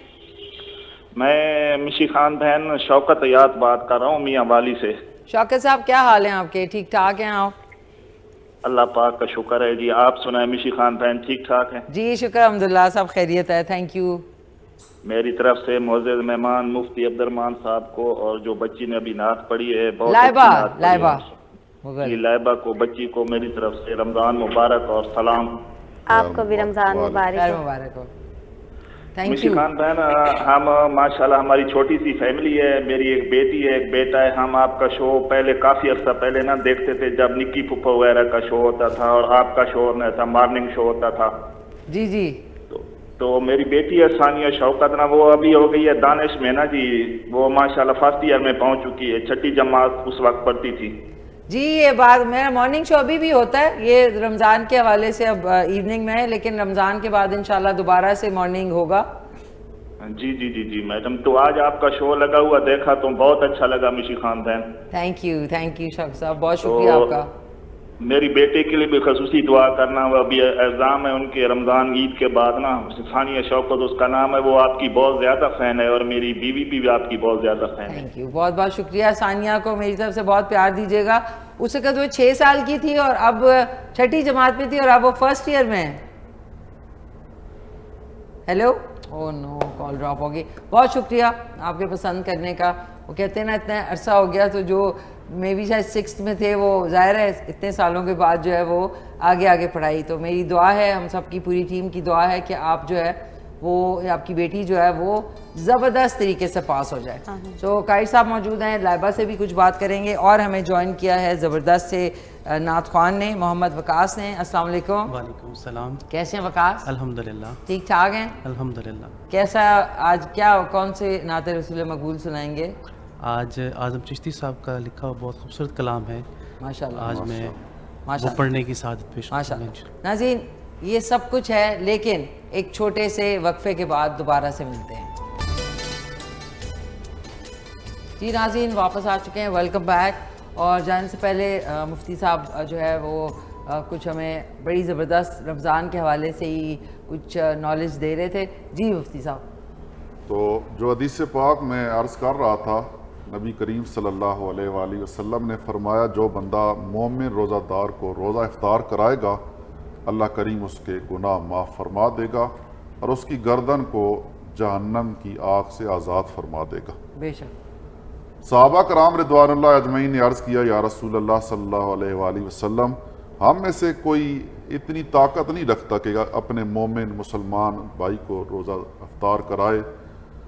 मैं मिशी खान बहन शौकत अयात बात कर रहा हूँ मियाँ वाली से। शौकत साहब क्या हाल है आपके? ठीक ठाक हैं आप? अल्लाह पाक का शुक्र है जी। आप सुनाए मिशी खान बहन ठीक ठाक है? जी शुक्र अल्हम्दुलिल्लाह, सब खैरियत है, थैंक यू। मेरी तरफ से मोअज़्ज़ज़ मेहमान मुफ्ती अब्दुर्रहमान साहब को और जो बच्ची ने अभी नात पढ़ी है, बहुत लाइबा को, बच्ची को मेरी तरफ से रमजान मुबारक और सलाम। आपको भी रमजान मुबारक हो। मिशी खान बहन, हम माशाल्लाह हमारी छोटी सी फैमिली है, मेरी एक बेटी है, एक बेटा है। हम आपका शो पहले काफ़ी अर्सा पहले ना देखते थे, जब निक्की फुप्पो वगैरह का शो होता था और आपका शो था, मॉर्निंग शो होता था। जी जी। तो मेरी बेटी है सानिया शौकत ना, वो अभी हो गई है दानिश में ना जी, वो माशाल्लाह फर्स्ट ईयर में पहुंच चुकी है, छठी जमात उस वक्त पढ़ती थी जी। ये बात, मेरा मॉर्निंग शो अभी भी होता है, ये रमज़ान के हवाले से अब इवनिंग में है, लेकिन रमज़ान के बाद इंशाल्लाह दोबारा से मॉर्निंग होगा। जी जी जी जी मैडम। तो आज आपका शो लगा हुआ देखा तो बहुत अच्छा लगा मिशी खान बहन। थैंक यू शौकत साहब, बहुत शुक्रिया आपका। मेरी बेटे के लिए भी खसूसी दुआ करना, वो अभी एग्जाम है उनके रमजान ईद के बाद ना, सानिया शौकत उसका नाम है, वो आपकी बहुत ज्यादा फैन है और मेरी बीवी भी आपकी बहुत ज्यादा फैन है। थैंक यू, बहुत बहुत शुक्रिया। सानिया को मेरी तरफ से बहुत प्यार दीजिएगा। उस वक्त वो 6 साल की थी और अब छठी जमात में थी और अब वो फर्स्ट ईयर में है। Hello, oh no, call drop हो गई। बहुत शुक्रिया आपके पसंद करने का। वो कहते हैं ना इतना अरसा हो गया, तो जो मे भी शायद 6th में थे, वो ज़ाहिर है इतने सालों के बाद जो है वो आगे आगे पढ़ाई। तो मेरी दुआ है, हम सब की पूरी टीम की दुआ है कि आप जो है वो, आपकी बेटी जो है वो ज़बरदस्त तरीके से पास हो जाए। तो काइद साहब मौजूद हैं, लाइबा से भी कुछ बात करेंगे और हमें ज्वाइन किया है ज़बरदस्त से नात ख़्वान ने, मोहम्मद वकास ने। अस्सलाम वालेकुम। वालेकुम सलाम। कैसे हैं वकास? अल्हम्दुलिल्लाह ठीक ठाक हैं? अल्हम्दुलिल्लाह। कैसा आज, क्या कौन से नाते रसूल मकबूल सुनाएंगे? आज आज़म चिश्ती साहब का लिखा हुआ बहुत खूबसूरत कलाम है माशाल्लाह। आज मैं वो पढ़ने की सादत पेश माशाल्लाह। नाज़रीन, ये सब कुछ है, लेकिन एक छोटे से वक्फे के बाद दोबारा से मिलते हैं। जी नाज़रीन, वापस आ चुके हैं, वेलकम बैक। और जाने से पहले मुफ्ती साहब जो है वो कुछ हमें बड़ी ज़बरदस्त रमज़ान के हवाले से ही कुछ नॉलेज दे रहे थे। जी मुफ्ती साहब। तो जो हदीस पाक मैं अर्ज़ कर रहा था, नबी करीम सल्लल्लाहु अलैहि वसल्लम ने फरमाया, जो बंदा मोमिन रोज़ादार को रोज़ा इफ्तार कराएगा, अल्लाह करीम उसके गुनाह माफ़ फरमा देगा और उसकी गर्दन को जहन्नम की आग से आज़ाद फरमा देगा। बेशक। सहाबा कराम रिदवानुल्लाह अजमईन ने अर्ज़ किया, या रसूल अल्लाह सल्लल्लाहु अलैहि वसल्लम, हम में से कोई इतनी ताकत नहीं रखता कि अपने मोमिन मुसलमान भाई को रोज़ा इफ्तार कराए।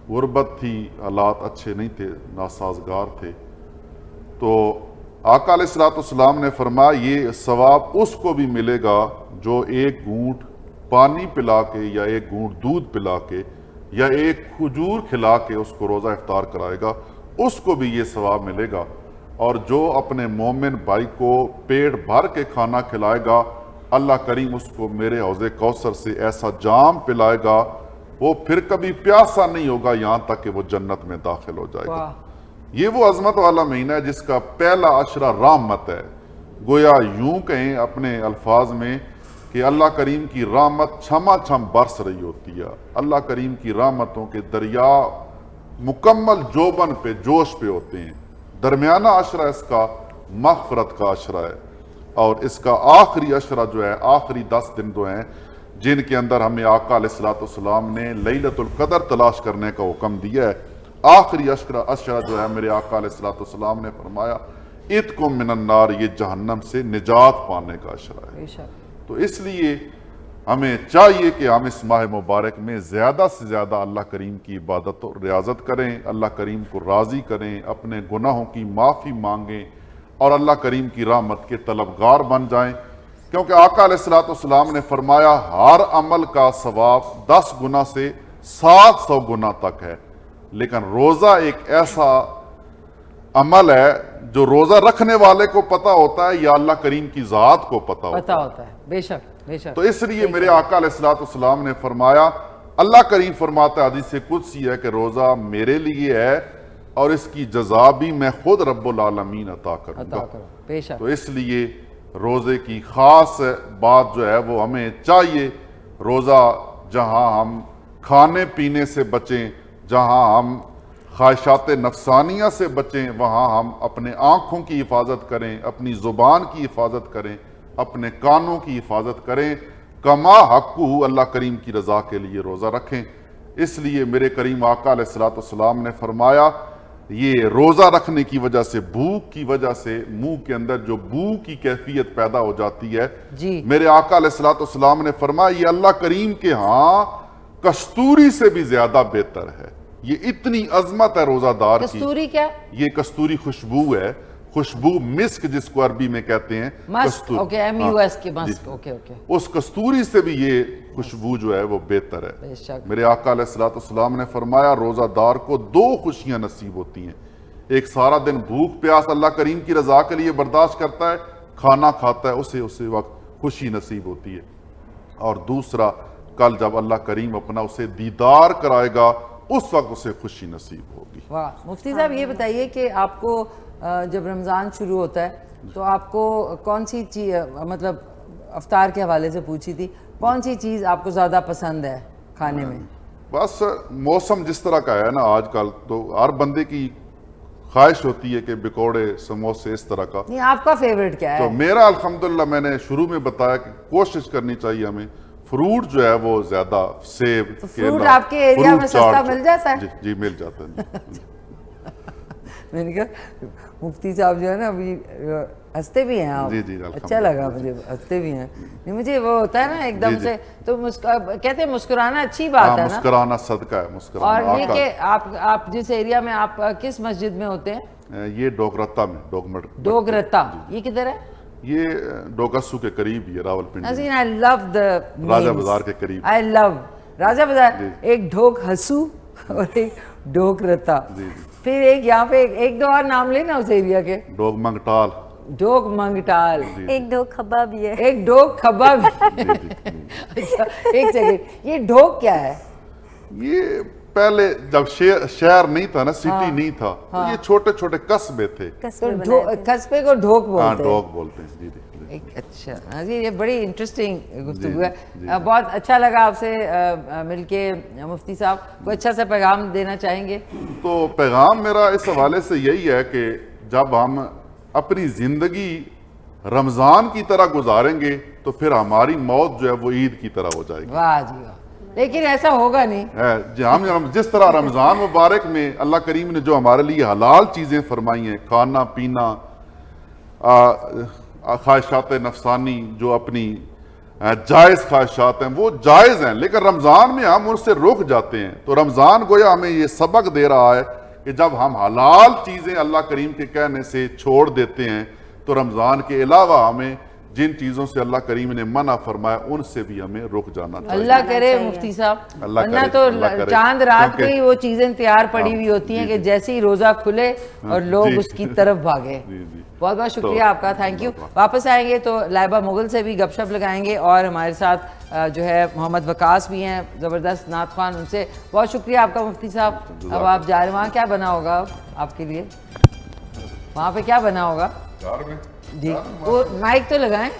गुरबत थी, हालात अच्छे नहीं थे, नासाजगार थे। तो आका अलैहिस्सलाम ने फरमाया, ये सवाब उसको भी मिलेगा जो एक घूंट पानी पिला के या एक घूंट दूध पिला के या एक खजूर खिला के उसको रोज़ा इफ्तार कराएगा, उसको भी ये सवाब मिलेगा। और जो अपने मोमिन भाई को पेट भर के खाना खिलाएगा, अल्लाह करीम उसको मेरे हौज़े कौसर से ऐसा जाम पिलाएगा, वो फिर कभी प्यासा नहीं होगा यहाँ तक कि वो जन्नत में दाखिल हो जाएगा। ये वो अजमत वाला महीना है जिसका पहला अशरा रहमत है। गोया यूं कहें अपने अल्फाज में कि अल्लाह करीम की रहमत छमा छम बरस रही होती है। अल्लाह करीम की रहमतों के दरिया मुकम्मल जोबन पे, जोश पे होते हैं। दरमियाना अशरा इसका मग़फ़िरत का अशरा है और इसका आखिरी अशरा जो है, आखिरी 10 दिन जो हैं, जिनके अंदर हमें आका अलैहिस्सलाम ने लैलतुल क़द्र तलाश करने का हुक्म दिया है। आखिरी अशरा जो है, मेरे आका अलैहिस्सलाम ने फरमाया, इत्को मिनन्नार, ये जहन्नम से निजात पाने का अशरा है। तो इसलिए हमें चाहिए कि हम इस माह मुबारक में ज़्यादा से ज़्यादा अल्लाह करीम की इबादत और रियाजत करें, अल्लाह करीम को राज़ी करें, अपने गुनाहों की माफ़ी मांगें और अल्लाह करीम की रहमत के तलबगार बन जाएं। क्योंकि आका अलैहिस्सलाम ने फरमाया हर अमल का सवाब 10 गुना से 700 गुना तक है, लेकिन रोज़ा एक ऐसा अमल है जो रोज़ा रखने वाले को पता होता है या अल्लाह करीम की ज़ात को पता होता है। बेशक बेशक। तो इसलिए मेरे आका अलैहिस्सलाम ने फरमाया, अल्लाह करीम फरमाता है हदीस कुदसी है कि रोज़ा मेरे लिए है और इसकी जज़ा भी मैं खुद रब्बुल आलमीन अता करूँगा। तो इसलिए रोज़े की ख़ास बात जो है वो हमें चाहिए, रोज़ा जहाँ हम खाने पीने से बचें, जहाँ हम ख्वाहिशात नफसानिया से बचें, वहाँ हम अपने आँखों की हिफाजत करें, अपनी ज़ुबान की हिफाजत करें, अपने कानों की हिफाजत करें, कमा हक़्क़ु अल्लाह करीम की रज़ा के लिए रोज़ा रखें। इसलिए मेरे करीम आका अलैहिस्सलाम ने फरमाया ये रोज़ा रखने की वजह से, भूख की वजह से मुंह के अंदर जो बू की कैफियत पैदा हो जाती है जी। मेरे आका अलैहिस्सलाम ने फरमाया ये अल्लाह करीम के यहाँ कस्तूरी से भी ज्यादा बेहतर है। ये इतनी अजमत है रोजादार की। कस्तूरी क्या? ये कस्तूरी खुशबू है, खुशबू मिस्क जिसको अरबी में कहते हैं कस्तूरी। ओके, MUS के मस्क। Okay okay. उस कस्तूरी से भी ये खुशबू जो है वो बेहतर है। मेरे आका अलैहिस्सलाम ने फरमाया रोजादार को 2 खुशियां नसीब होती हैं। एक सारा दिन भूख प्यास अल्लाह करीम की रजा के लिए बर्दाश्त करता है, खाना खाता है, उसे उसी वक्त खुशी नसीब होती है। और दूसरा, कल जब अल्लाह करीम अपना उसे दीदार कराएगा उस वक्त उसे खुशी नसीब होगी। वाह। मुफ्ती साहब ये बताइए कि आपको जब रमज़ान शुरू होता है तो आपको कौन सी चीज़, मतलब अफ्तार के हवाले से पूछी थी, कौन सी चीज़ आपको ज़्यादा पसंद है खाने में? बस मौसम जिस तरह का है ना आजकल, तो हर बंदे की ख्वाहिश होती है कि पकौड़े समोसे इस तरह का। नहीं, आपका फेवरेट क्या है? तो मेरा अल्हम्दुलिल्लाह मैंने शुरू में बताया कि कोशिश करनी चाहिए हमें फ्रूट जो है वो ज्यादा, सेब, तो फ्रूट आपके एरिया में सस्ता मिल जाता है? जी मिल जाता है। मैंने कहा मुफ्ती साहब जो है ना अभी हंसते भी हैं आप। जी अच्छा लगा मुझे, हंसते भी हैं। नहीं, मुझे वो होता है ना एकदम से तो कहते हैं मुस्कुराना अच्छी बात है ना। मुस्कुराना सदका है, मुस्कुराना। और ये कि आप जिस एरिया में आप किस मस्जिद में होते हैं? ये डोगरत्ता में, डोगरत्ता। ये किधर है? ये डोगसू के करीब ही है, रावलपिंडी। आई लव द राजा बाजार के करीब। आई लव राजा बाजार। एक ढोक हसू और एक डोगरत्ता। फिर एक यहाँ पे एक 2 और नाम लेना उस एरिया के। डोग मंगटाल। डोग मंगटाल। एक डोग खब्बा भी है। एक डोग खब्बा भी। अच्छा, एक सेकंड, ये डोग क्या है? ये पहले जब शहर नहीं था ना, सिटी नहीं था, तो ये छोटे छोटे कस्बे थे। कस्बे को ढोक बोलते हैं। ढोक बोलते हैं। जी। अच्छा हाँ जी, ये बड़ी इंटरेस्टिंग गुफ्तगू है। बहुत अच्छा लगा आपसे मिलके। मुफ्ती साहब कोई अच्छा सा पैगाम देना चाहेंगे? तो पैगाम मेरा इस हवाले से यही है कि जब हम अपनी जिंदगी रमजान की तरह गुजारेंगे तो फिर हमारी मौत जो है वो ईद की तरह हो जाएगी। वाह जी वाह। लेकिन ऐसा होगा नहीं। हम जिस तरह रमजान मुबारक में अल्लाह करीम ने जो हमारे लिए हलाल चीजें फरमाई हैं, खाना पीना, ख्वाहिशात नफसानी जो अपनी जायज़ ख्वाहिशात हैं वो जायज़ हैं, लेकिन रमज़ान में हम उनसे रुक जाते हैं। तो रमज़ान गोया हमें ये सबक दे रहा है कि जब हम हलाल चीज़ें अल्लाह करीम के कहने से छोड़ देते हैं तो रमज़ान के अलावा हमें जिन चीज़ों से अल्लाह करीम ने मना फरमाया उनसे भी हमें रुक जाना चाहिए। अल्लाह करे मुफ्ती साहब, वरना तो चांद रात को ही वो चीज़ें तैयार पड़ी हुई होती हैं कि जैसे ही रोज़ा खुले और लोग उसकी तरफ भागे। बहुत बहुत शुक्रिया आपका, थैंक यू। वापस आएंगे तो लाइबा मुगल से भी गपशप लगाएंगे और हमारे साथ जो है मोहम्मद वकास भी हैं, ज़बरदस्त नात ख़्वान, उनसे बहुत शुक्रिया आपका मुफ्ती साहब। अब आप जा रहे हैं, वहाँ क्या बना होगा आपके लिए? वहाँ पे क्या बना होगा जी? वो माइक तो लगाएं,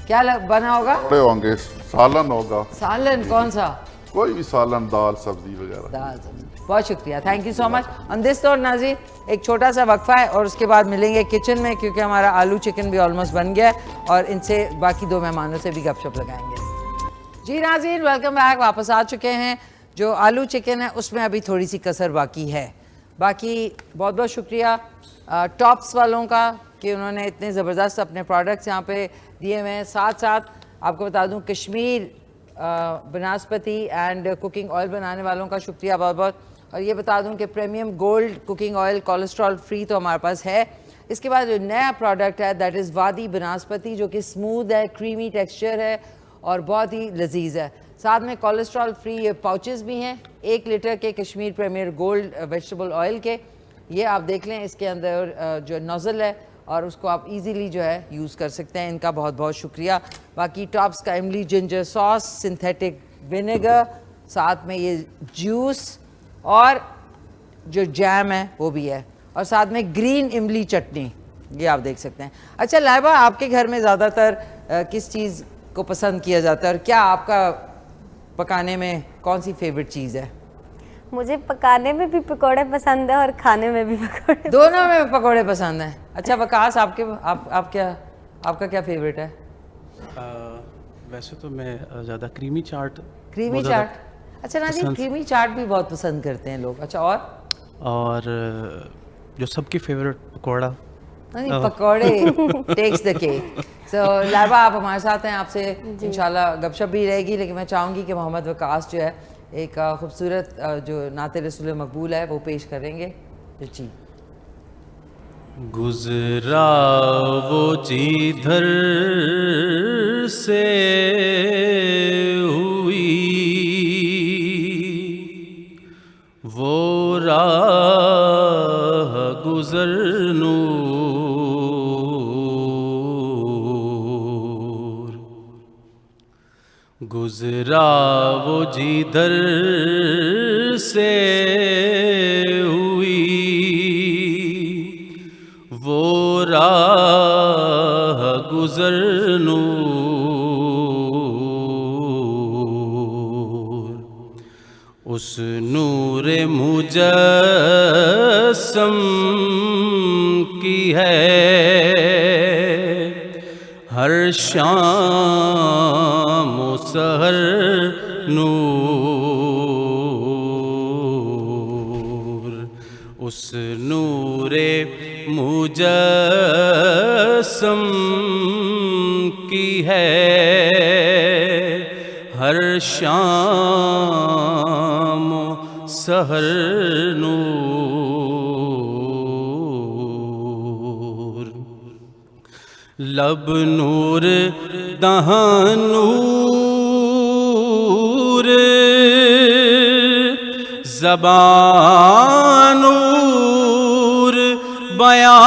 क्या बना होगा? होंगे, सालन होगा। सालन कौन सा? कोई भी सालन, दाल सब्जी वगैरह। दाल सब्जी। बहुत शुक्रिया, thank you so much. On this note नाज़रीन एक छोटा सा वक्फा है और उसके बाद मिलेंगे किचन में, क्योंकि हमारा आलू चिकन भी ऑलमोस्ट बन गया है और इनसे बाकी 2 मेहमानों से भी गपशप लगाएंगे। जी नाज़रीन, वेलकम बैक। वापस आ चुके हैं। जो आलू चिकन है उसमें अभी थोड़ी सी कसर बाकी है बाकी बहुत बहुत शुक्रिया टॉप्स वालों का कि उन्होंने इतने ज़बरदस्त अपने प्रोडक्ट्स यहाँ पे दिए हुए हैं। साथ साथ आपको बता दूँ कश्मीर बनास्पति एंड कुकिंग ऑयल बनाने वालों का शुक्रिया बहुत बहुत। और ये बता दूं कि premium gold cooking oil cholesterol free तो हमारे पास है। इसके बाद जो नया प्रोडक्ट है दैट इज़ वादी बनास्पति, जो कि स्मूथ है, क्रीमी टेक्सचर है और बहुत ही लजीज है। साथ में कोलेस्ट्रॉल फ्री ये पाउचेस भी हैं 1 लीटर के Kashmir premier gold vegetable oil के। ये आप देख लें, इसके अंदर जो नोज़ल है और उसको आप इजीली जो है यूज़ कर सकते हैं। इनका बहुत बहुत शुक्रिया। बाकी टॉप्स का इमली जिंजर सॉस, सिंथेटिक विनेगर, साथ में ये जूस और जो जैम है वो भी है, और साथ में ग्रीन इमली चटनी, ये आप देख सकते हैं। अच्छा लाइबा, आपके घर में ज़्यादातर किस चीज़ को पसंद किया जाता है और क्या आपका पकाने में कौन सी फेवरेट चीज़ है? मुझे पकाने में भी पकोड़े पसंद है और खाने में भी पकोड़े, दोनों में पकोड़े पसंद हैं। अच्छा वकास, आपका क्या फेवरेट है? वैसे तो मैं ज़्यादा क्रीमी चाट। अच्छा नाज़ीम, क्रीमी चाट भी बहुत पसंद करते हैं लोग। अच्छा और जो सबकी फेवरेट पकोड़ा। नहीं, पकोड़े टेक्स द केक। सो लाइबा, आप हमारे साथ हैं, आपसे इंशाल्लाह गपशप भी रहेगी, लेकिन मैं चाहूँगी कि मोहम्मद वकास जो है एक खूबसूरत जो नाते रसूल मकबूल है वो पेश करेंगे। जी। गुजरा वो जिधर से हुई वो राह गुजर नूर, गुजरा वो जिधर से हुई वो राह गुजर नूर, उस नूरे मुजस्सम की है हर शाम सहर नूर, उस नूरे मुजस्सम की है हर शाम सहर नूर, लब नूर दहन नूर ज़बान नूर बयान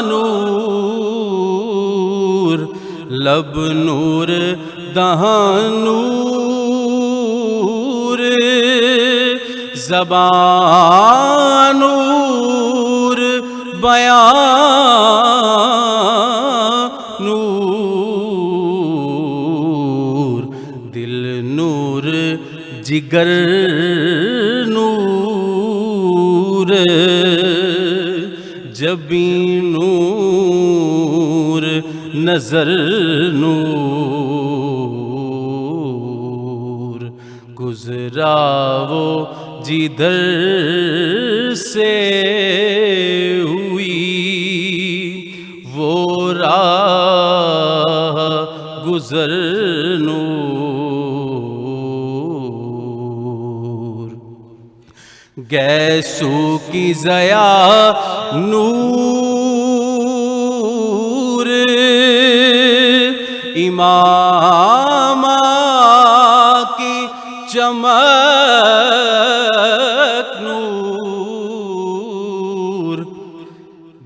नूर, लब नूर दहन नूर ज़बान नूर बयान नूर, दिल नूर जिगर नूर जबी नूर नजर नूर, गुजरा वो जिधर से हुई वो राह गुजर नूर, गैसू की ज़या नूर इमामा की चमक नूर,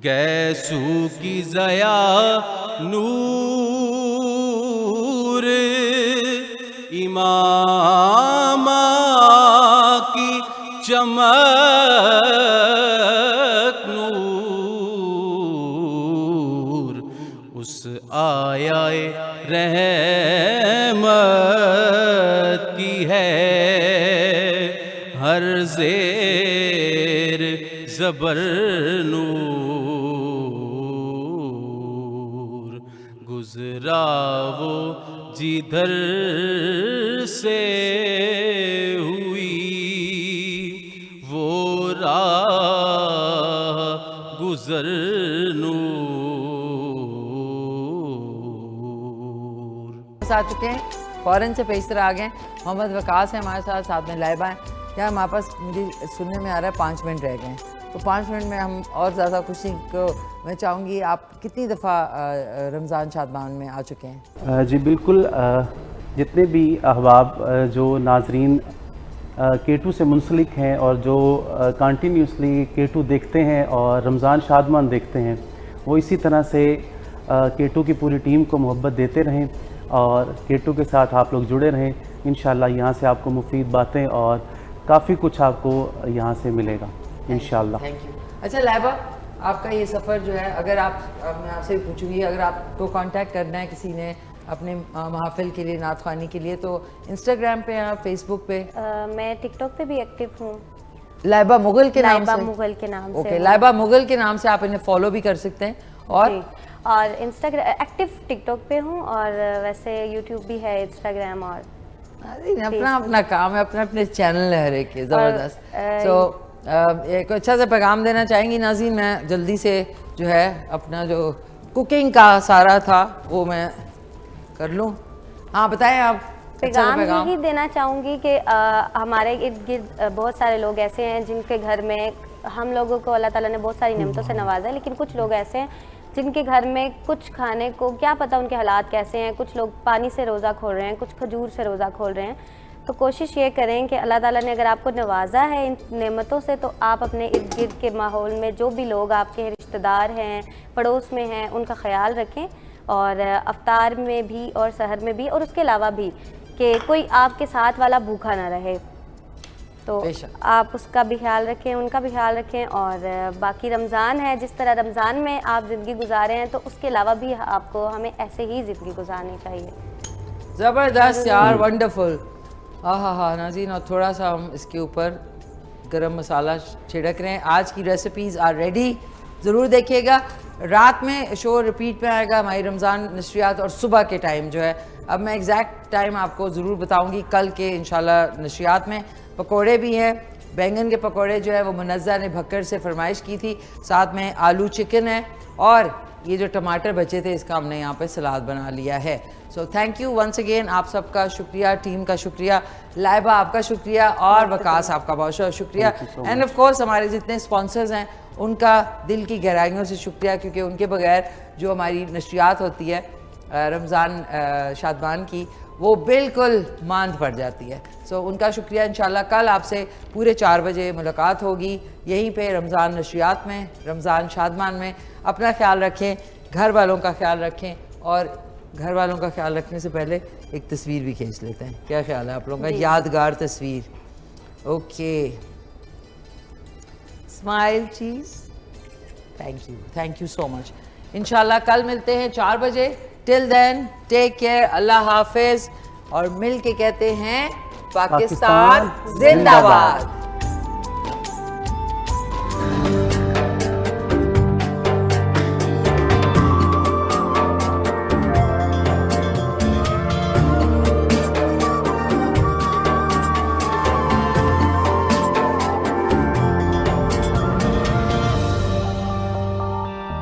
गैसू की ज़या नूर इमामा की चमक नूर, उस आयाए रहमत की है हर ज़ेर ज़बर नूर, गुजरा वो जिधर से हुई अफजल नूर। आ चुके हैं फौरन से पेशतर आ गए। मोहम्मद वकास है हमारे साथ, साथ में लाइबा है। क्या हमारे पास, मुझे सुनने में आ रहा है 5 मिनट रह गए हैं, तो 5 मिनट में हम और ज़्यादा खुशी को मैं चाहूँगी। आप कितनी दफ़ा रमज़ान शादमान में आ चुके हैं? जी बिल्कुल, जितने भी अहबाब जो नाजरीन K2 से मुंसलिक हैं और जो कंटिन्यूसली K2 देखते हैं और रमज़ान शादमान देखते हैं, वो इसी तरह से K2 की पूरी टीम को मोहब्बत देते रहें और K2 के साथ आप लोग जुड़े रहें। इंशाल्लाह यहाँ से आपको मुफीद बातें और काफ़ी कुछ आपको यहाँ से मिलेगा इंशाल्लाह। Thank you. अच्छा लाइबा, आपका ये सफ़र जो है, अगर आप, मैं आपसे पूछूंगी, अगर आपको कांटेक्ट करना है किसी ने अपने महफिल के लिए, नात ख़वानी के लिए, तो इंस्टाग्राम पे या फेसबुक पे? मैं टिकटॉक पे भी एक्टिव हूँ, लाइबा मुगल के नाम से। लाइबा मुगल के नाम से। ओके, लाइबा मुगल के नाम से आप इन्हें फॉलो भी कर सकते हैं। और इंस्टाग्राम एक्टिव टिकटॉक पे हूँ, और वैसे यूट्यूब भी है, इंस्टाग्राम, और अपना अपना काम है, अपने अपने चैनल है हर एक के। ज़बरदस्त। तो एक अच्छा सा पैगाम देना चाहेंगी नाज़रीन? मैं जल्दी से जो है अपना जो कुकिंग का सारा था वो मैं कर लूँ। हाँ बताएं आप। पैगाम यही देना चाहूँगी कि हमारे इर्द गिर्द बहुत सारे लोग ऐसे हैं जिनके घर में हम लोगों को अल्लाह ताला ने बहुत सारी नेमतों से नवाजा है, लेकिन कुछ लोग ऐसे हैं जिनके घर में कुछ खाने को क्या पता उनके हालात कैसे हैं। कुछ लोग पानी से रोज़ा खोल रहे हैं, कुछ खजूर से रोज़ा खोल रहे हैं। तो कोशिश ये करें कि अल्लाह ताला ने अगर आपको नवाजा है इन नेमतों से, तो आप अपने इर्द गिर्द के माहौल में जो भी लोग आपके रिश्तेदार हैं, पड़ोस में हैं, उनका ख्याल रखें। और अफ्तार में भी और सहर में भी, और उसके अलावा भी कि कोई आपके साथ वाला भूखा ना रहे, तो आप उसका भी ख्याल रखें, उनका भी ख्याल रखें। और बाकी रमज़ान है, जिस तरह रमज़ान में आप ज़िंदगी गुजारे हैं, तो उसके अलावा भी आपको हमें ऐसे ही ज़िंदगी गुजारनी चाहिए। ज़बरदस्त यार, वंडरफुल। हाँ नाज़रीन, और थोड़ा सा हम इसके ऊपर गरम मसाला छिड़क रहे हैं। आज की रेसिपीज़ आर रेडी, ज़रूर देखिएगा। रात में शो रिपीट में आएगा हमारी रमज़ान नशरियात, और सुबह के टाइम जो है, अब मैं एग्जैक्ट टाइम आपको ज़रूर बताऊंगी कल के इंशाल्लाह नशरियात में। पकोड़े भी हैं, बैंगन के पकोड़े जो है वो मुनज़्ज़ा ने भक्कर से फरमाइश की थी, साथ में आलू चिकन है, और ये जो टमाटर बचे थे इसका हमने यहाँ पे सलाद बना लिया है। So thank you once again, आप सबका शुक्रिया, टीम का शुक्रिया, लाइबा आपका शुक्रिया, और वकास आपका बहुत बहुत शुक्रिया, एंड ऑफ कोर्स हमारे जितने स्पॉन्सर्स हैं उनका दिल की गहराइयों से शुक्रिया, क्योंकि उनके बगैर जो हमारी नशरियात होती है रमज़ान शादमान की, वो बिल्कुल मांद पड़ जाती है। सो उनका शुक्रिया। इंशाल्लाह कल आपसे पूरे 4 बजे मुलाकात होगी यहीं पे रमज़ान नशरियात में, रमज़ान शादमान में। अपना ख्याल रखें, घर वालों का ख्याल रखें, और घर वालों का ख्याल रखने से पहले एक तस्वीर भी खींच लेते हैं। क्या ख्याल है आप लोगों का? यादगार तस्वीर। Okay, smile cheese. Thank you so much. इंशाल्लाह कल मिलते हैं 4 बजे। टिल देन टेक केयर, अल्लाह हाफिज, और मिल के कहते हैं पाकिस्तान जिंदाबाद।